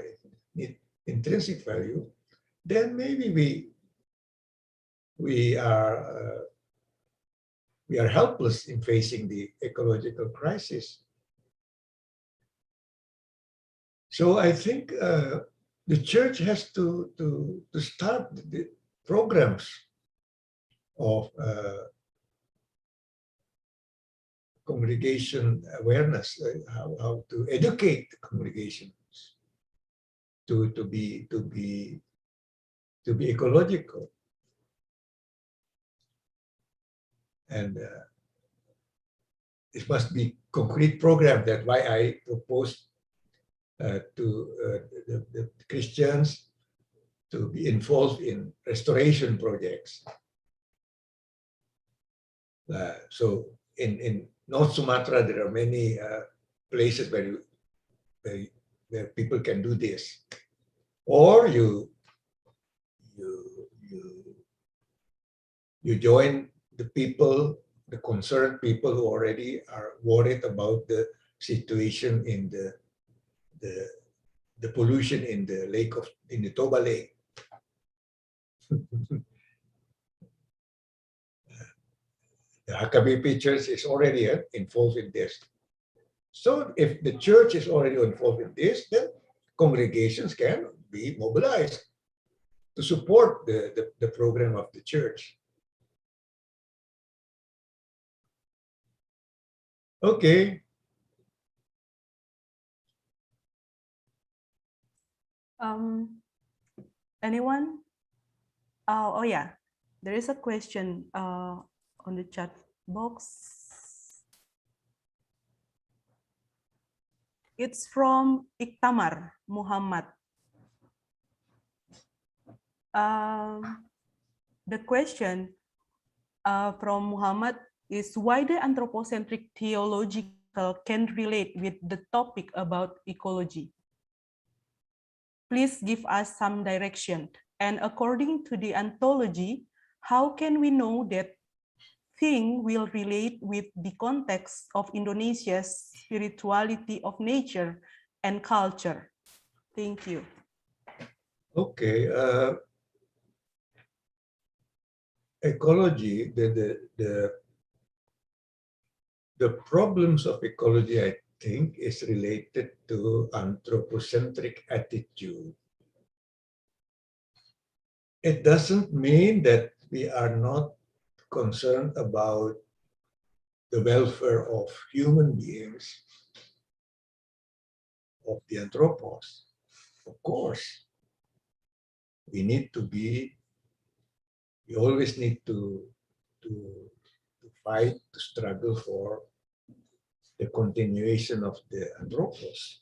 intrinsic value, then maybe we are helpless in facing the ecological crisis. So I think the church has to start the programs of congregation awareness, how to educate the congregations to be ecological. And it must be concrete program. That's why I proposed to the Christians to be involved in restoration projects. So in North Sumatra, there are many places where people can do this. Or you join the people, the concerned people who already are worried about the situation in the pollution in the Toba Lake. The HKBP Church is already involved in this. So if the church is already involved in this, then congregations can be mobilized to support the program of the church. Okay. Anyone? Oh yeah, there is a question on the chat box. It's from Iktamar Muhammad. The question from Muhammad is why the anthropocentric theological can relate with the topic about ecology. Please give us some direction. And according to the anthology, how can we know that thing will relate with the context of Indonesia's spirituality of nature and culture? Thank you. Okay. Ecology, the problems of ecology, I think, is related to anthropocentric attitude. It doesn't mean that we are not concerned about the welfare of human beings, of the anthropos. Of course, we always need to fight, to struggle for the continuation of the anthropos.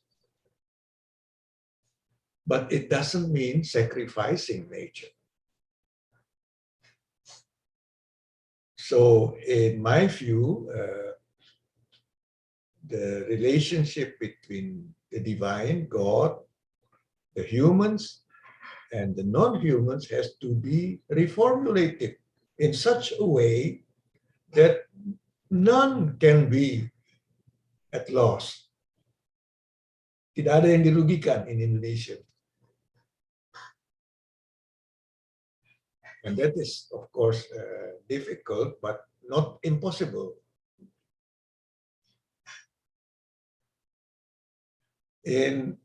But it doesn't mean sacrificing nature. So in my view, the relationship between the divine, God, the humans, and the non-humans has to be reformulated in such a way that none can be at loss. Tidak ada yang dirugikan in Indonesia. And that is, of course, difficult, but not impossible. In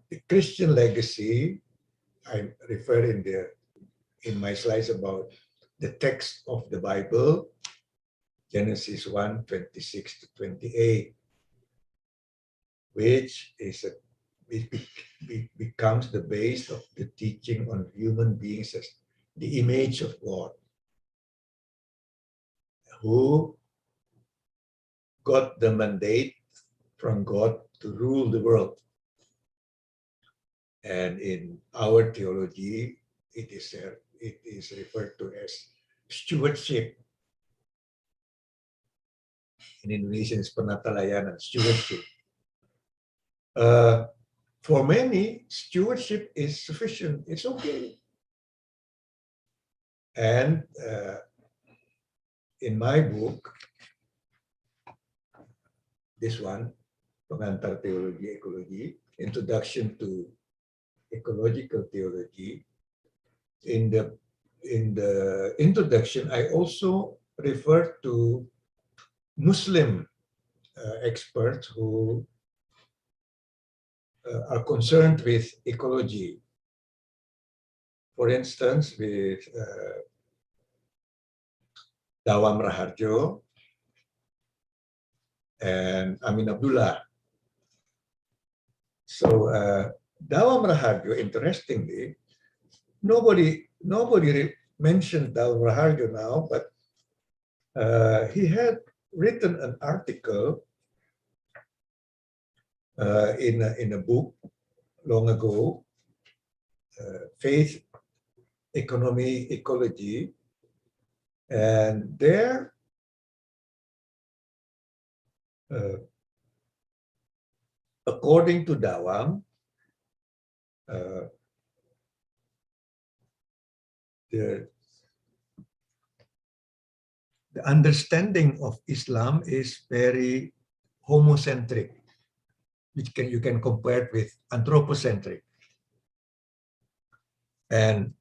the Christian legacy, I refer in my slides about the text of the Bible, Genesis 1:26 to 28, which becomes the base of the teaching on human beings as the image of God, who got the mandate from God to rule the world. And in our theology, it is referred to as stewardship. In Indonesian, it's penatalayanan, stewardship. For many, stewardship is sufficient. It's okay. And in my book, this one, Pengantar Teologi Ecology, Introduction to Ecological Theology, in the introduction, I also refer to Muslim experts who are concerned with ecology. For instance, with Dawam Raharjo, and Amin Abdullah. So Dawam Raharjo, interestingly, nobody mentioned Dawam Raharjo now, but he had written an article in a book long ago, Faith, Economy, Ecology, and there according to Dawam, the understanding of Islam is very homocentric, which you can compare it with anthropocentric. And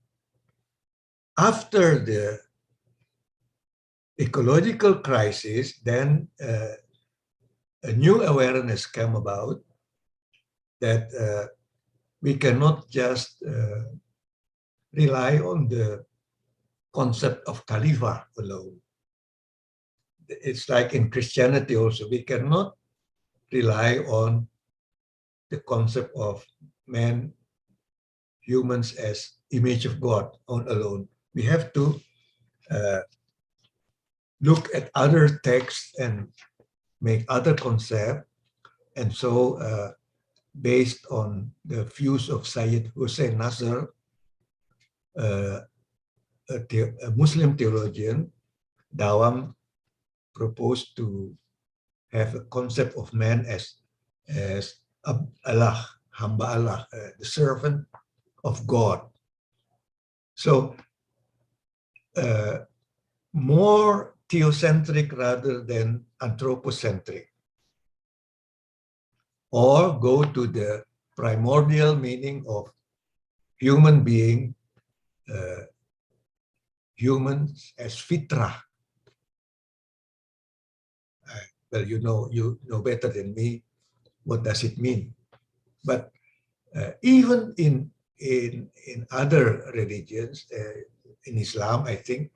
after the ecological crisis, then a new awareness came about that we cannot just rely on the concept of Khalifah alone. It's like in Christianity also, we cannot rely on the concept of man, humans as image of God alone. We have to look at other texts and make other concepts. And so based on the views of Sayyid Hussein Nasr, a Muslim theologian, Dawam proposed to have a concept of man as Allah, hamba Allah, the servant of God. So more theocentric rather than anthropocentric. Or go to the primordial meaning of human being, humans as fitrah. Well, you know better than me what does it mean. But even in other religions, in Islam, I think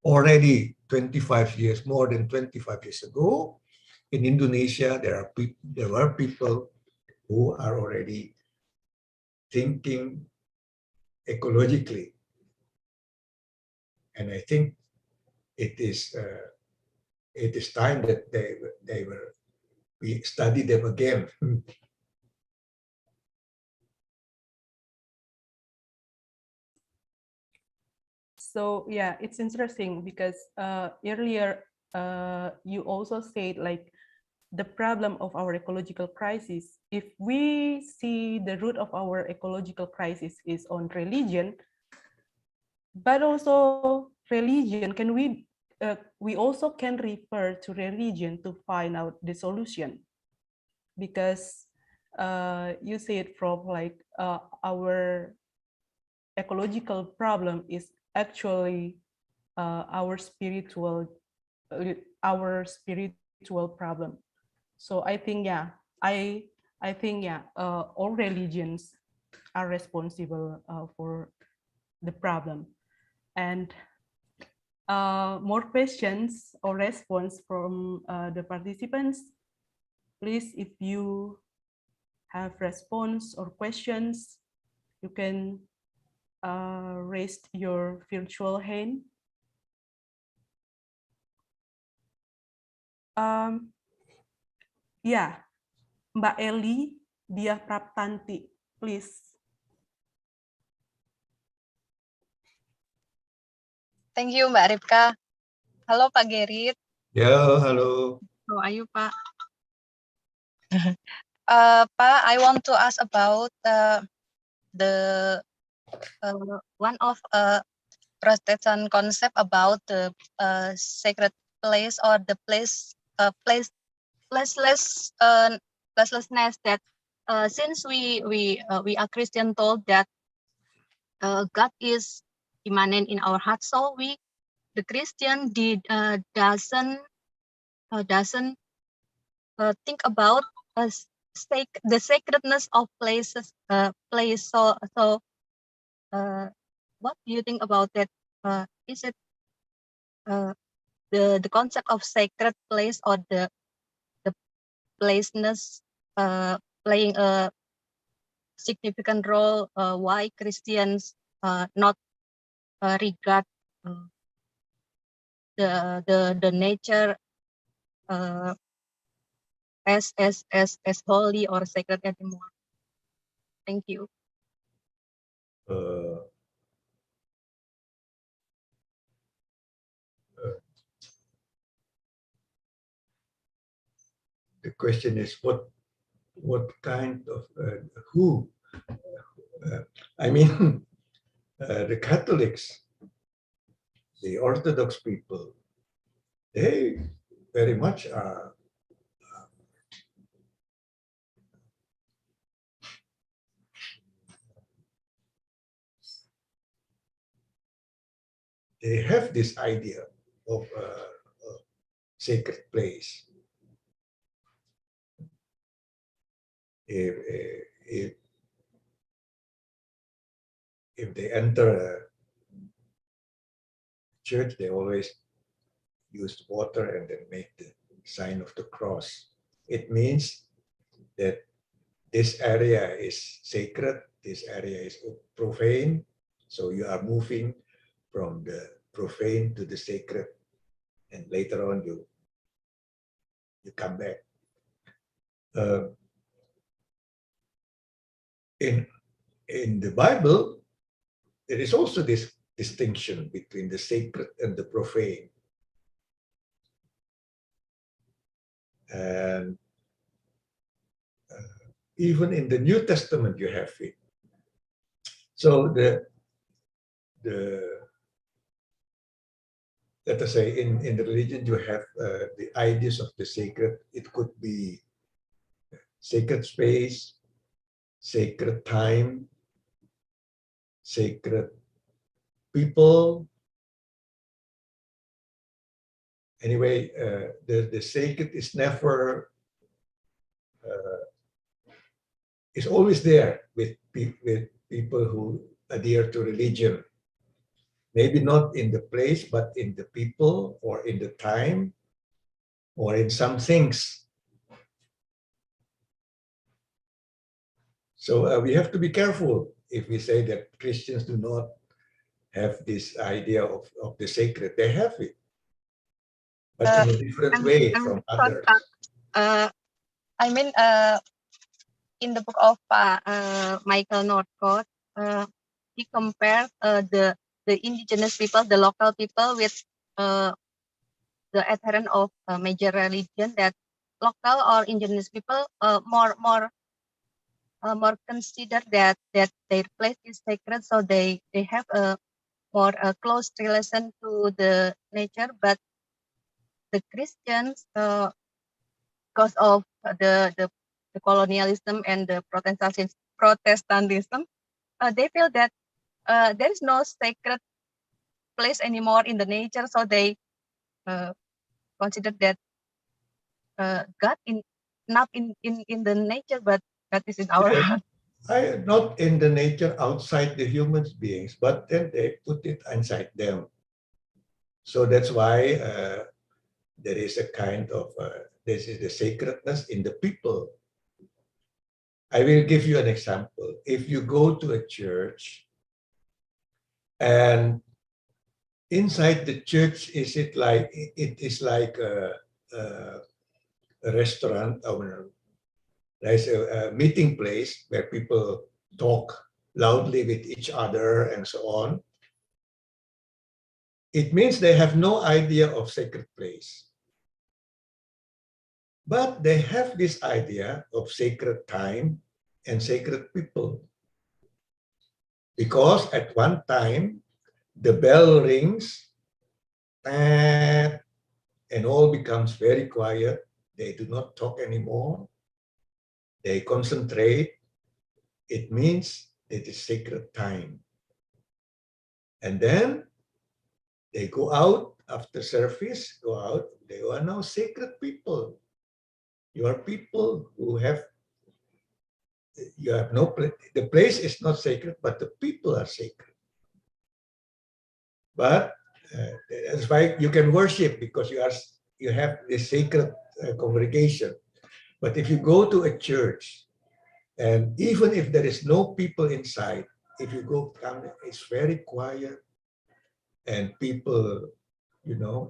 already 25 years, more than 25 years ago, in Indonesia, there were people who are already thinking ecologically, and I think it is time that we study them again. So yeah, it's interesting because earlier you also said like the problem of our ecological crisis. If we see the root of our ecological crisis is on religion, but also religion, can we also can refer to religion to find out the solution, because you said from like our ecological problem is actually our spiritual problem. So I think I think all religions are responsible for the problem. And more questions or response from the participants. Please, if you have response or questions, you can raise your virtual hand. Yeah, Mbak Eli Diah Praptanti, please. Thank you, Mbak Ripka. Halo, Pak Gerrit. Ya, halo. How are you, Pak? Pak, I want to ask about the one of Protestant concept about the sacred place or the placelessness that since we are Christian told that God is immanent in our heart, so the Christian doesn't think about the sacredness of places. What do you think about that? Is it the concept of sacred place or the placeness playing a significant role, why Christians not regard the nature as holy or sacred anymore. Thank you. The question is what kind of who? I mean, the Catholics, the Orthodox people, they very much are they have this idea of a sacred place. If they enter a church, they always use water and then make the sign of the cross. It means that this area is sacred, this area is profane, so you are moving from the profane to the sacred, and later on you come back. In the Bible, there is also this distinction between the sacred and the profane. And even in the New Testament, you have it. So let us say in the religion, you have the ideas of the sacred. It could be sacred space, sacred time, sacred people. Anyway, the sacred is never, is always there with people who adhere to religion. Maybe not in the place, but in the people or in the time or in some things. So we have to be careful if we say that Christians do not have this idea of the sacred. They have it, but in a different way from others. I mean, in the book of Michael Northcote, he compared the indigenous people, the local people, with the adherent of a major religion. That local or indigenous people more consider that their place is sacred, so they have a more close relation to the nature. But the Christians, because of the colonialism and the Protestantism, they feel that there is no sacred place anymore in the nature, so they consider that God not in the nature, but God is in our heart. Not in the nature outside the human beings, but then they put it inside them. So that's why there is a kind of, this is the sacredness in the people. I will give you an example. If you go to a church and inside the church, it is like a restaurant, or there's a meeting place where people talk loudly with each other and so on. It means they have no idea of sacred place. But they have this idea of sacred time and sacred people. Because at one time, the bell rings, and all becomes very quiet. They do not talk anymore. They concentrate. It means it is sacred time. And then they go out after service, they are now sacred people. You are people who you have no place. The place is not sacred, but the people are sacred. But that's why you can worship, because you have this sacred congregation. But if you go to a church, and even if there is no people inside, if you go, it's very quiet, and people,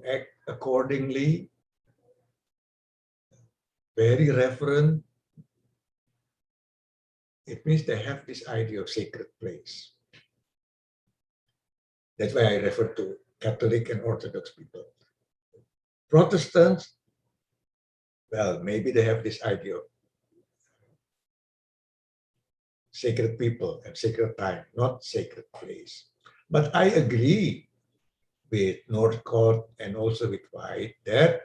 act accordingly, very reverent. It means they have this idea of sacred place. That's why I refer to Catholic and Orthodox people. Protestants, well, maybe they have this idea of sacred people and sacred time, not sacred place. But I agree with Northcott and also with White that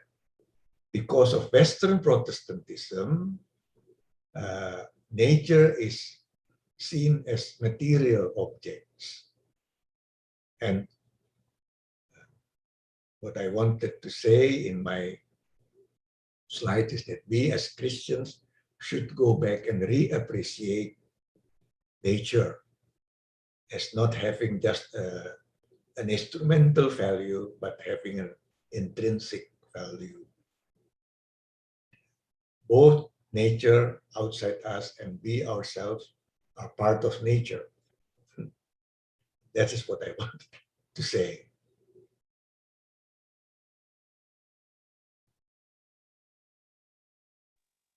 because of Western Protestantism, nature is seen as material objects. And what I wanted to say in my slide is that we as Christians should go back and reappreciate nature as not having just an instrumental value, but having an intrinsic value. Both nature outside us and we ourselves are part of nature. That is what I want to say.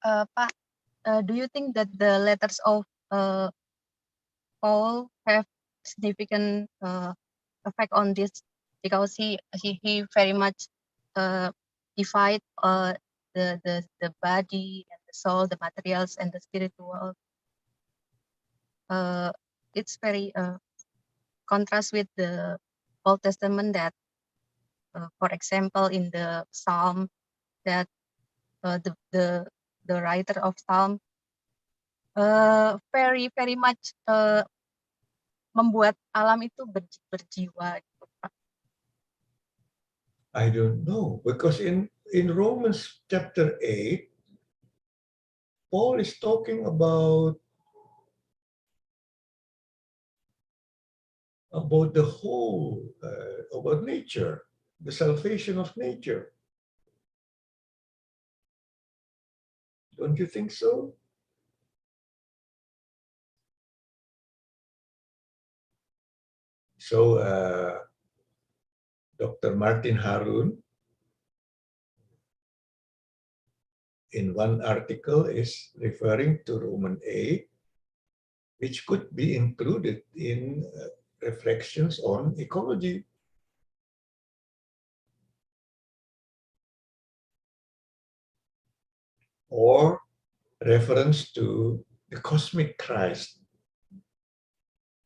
Pak, do you think that the letters of Paul have significant effect on this, because he very much divide the body and the soul, the materials and the spiritual. It's very contrast with the Old Testament that, for example, in the Psalm, that the writer of Psalm very much membuat alam itu berjiwa. I don't know, because in Romans chapter 8, Paul is talking about the whole, about nature, the salvation of nature. Don't you think so? So Dr. Martin Harun, in one article, is referring to Romans 8, which could be included in reflections on ecology. Or reference to the cosmic Christ,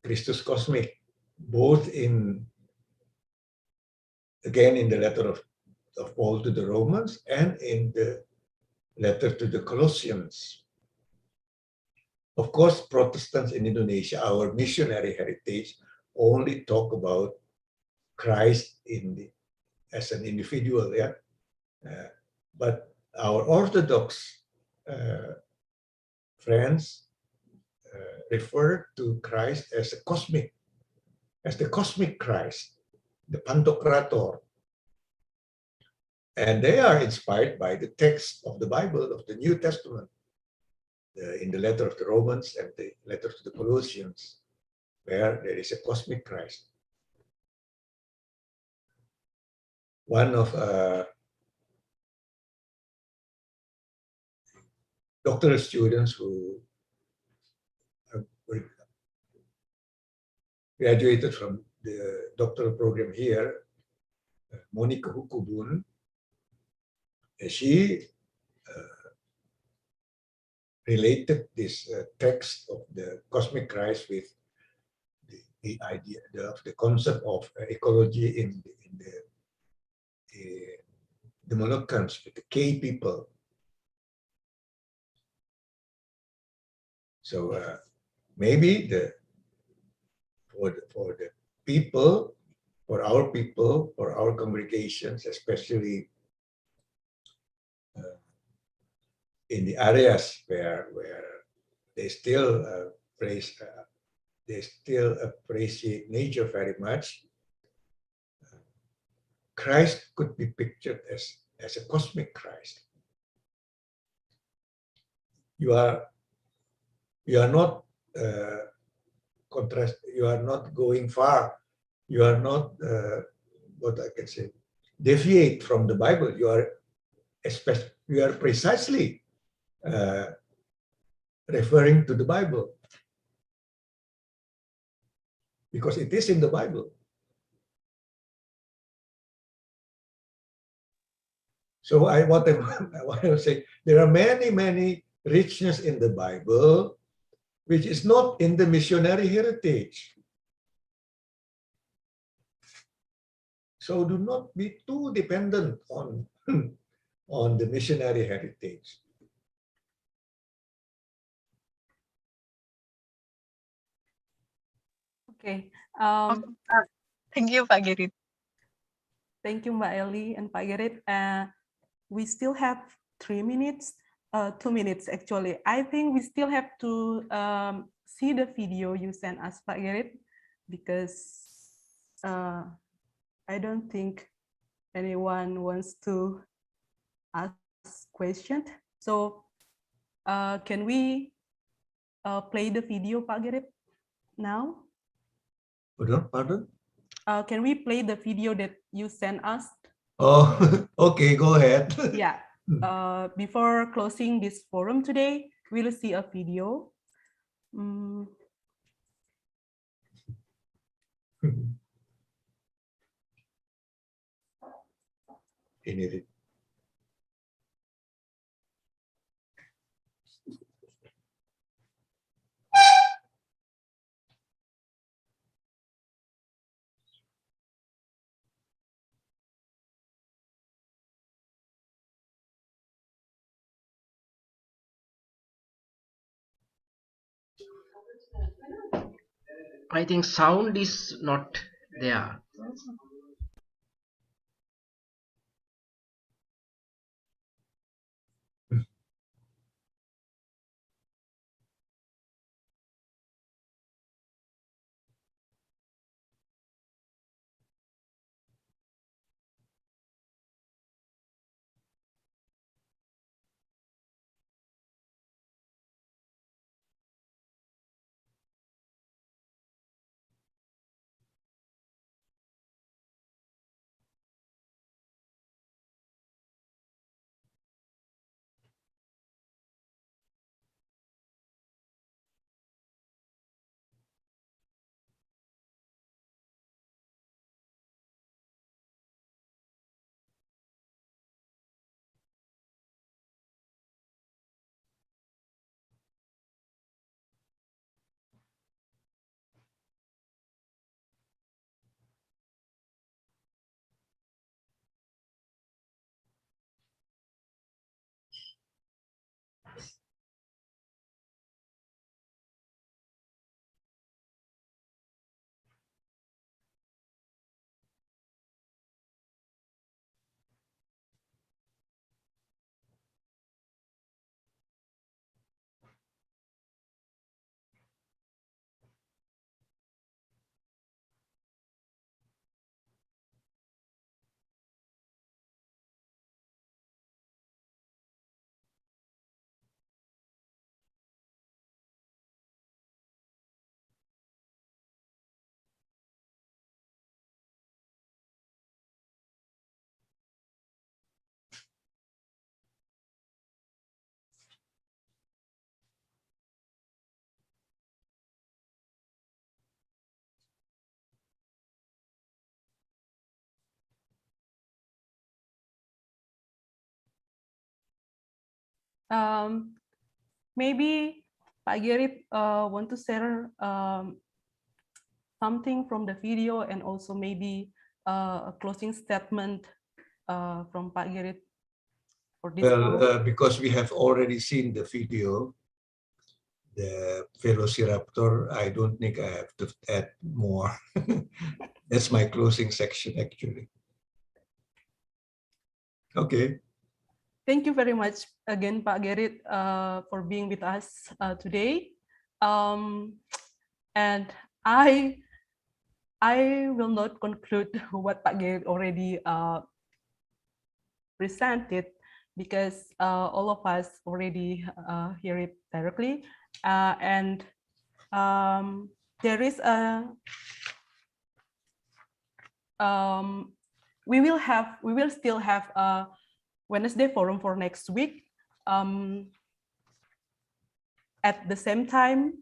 Christus cosmic, both again in the letter of Paul to the Romans and in the letter to the Colossians. Of course, Protestants in Indonesia, our missionary heritage, only talk about Christ as an individual, yeah. But our Orthodox friends refer to Christ as the cosmic Christ, the Pantocrator. And they are inspired by the text of the Bible, of the New Testament, in the letter of the Romans and the letter to the Colossians, where there is a cosmic Christ. One of doctoral students who graduated from the doctoral program here, Monica Hukubun, she related this text of the cosmic Christ with the idea of the concept of ecology in the Moluccans, with the K people. So maybe for the people, for our congregations, especially in the areas where they still appreciate nature very much, Christ could be pictured as a cosmic Christ. you are not you are not going far. You are not what I can say, deviate from the Bible. You are precisely referring to the Bible because it is in the Bible. So what I want to say, there are many richness in the Bible which is not in the missionary heritage. So do not be too dependent on the missionary heritage. Okay. Thank you, Pak Gerrit. Thank you, Mbak Eli and Pak Gerrit. We still have 3 minutes, 2 minutes actually. I think we still have to see the video you sent us, Pak Gerrit, because I don't think anyone wants to ask questions. So can we play the video, Pak Gerrit, now? Pardon? Can we play the video that you sent us? Oh, okay, go ahead. Yeah. Before closing this forum today, we'll see a video. Ini. I think sound is not there. Maybe Pak Gerrit want to share something from the video and also maybe a closing statement from Pak Gerrit for this. Well, because we have already seen the video, the Velociraptor, I don't think I have to add more. That's my closing section, actually. Okay. Thank you very much again, Pak Gerrit, for being with us today. And I will not conclude what Pak Gerrit already presented, because all of us already hear it directly, and there is a we will still have a Wednesday forum for next week. At the same time,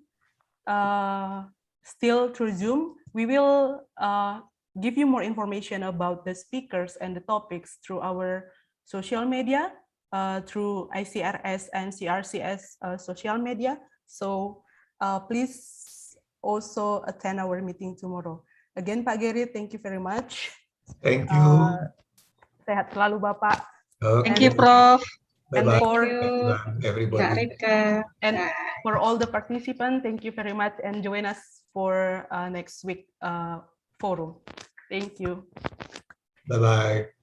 still through Zoom, we will give you more information about the speakers and the topics through our social media, through ICRS and CRCS social media. So please also attend our meeting tomorrow. Again, Pak Gerrit, thank you very much. Thank you. Sehat selalu, Bapak. Okay. Thank you, Prof. Bye-bye, Kak everybody. Rika. And for all the participants, thank you very much, and join us for next week forum. Thank you. Bye-bye.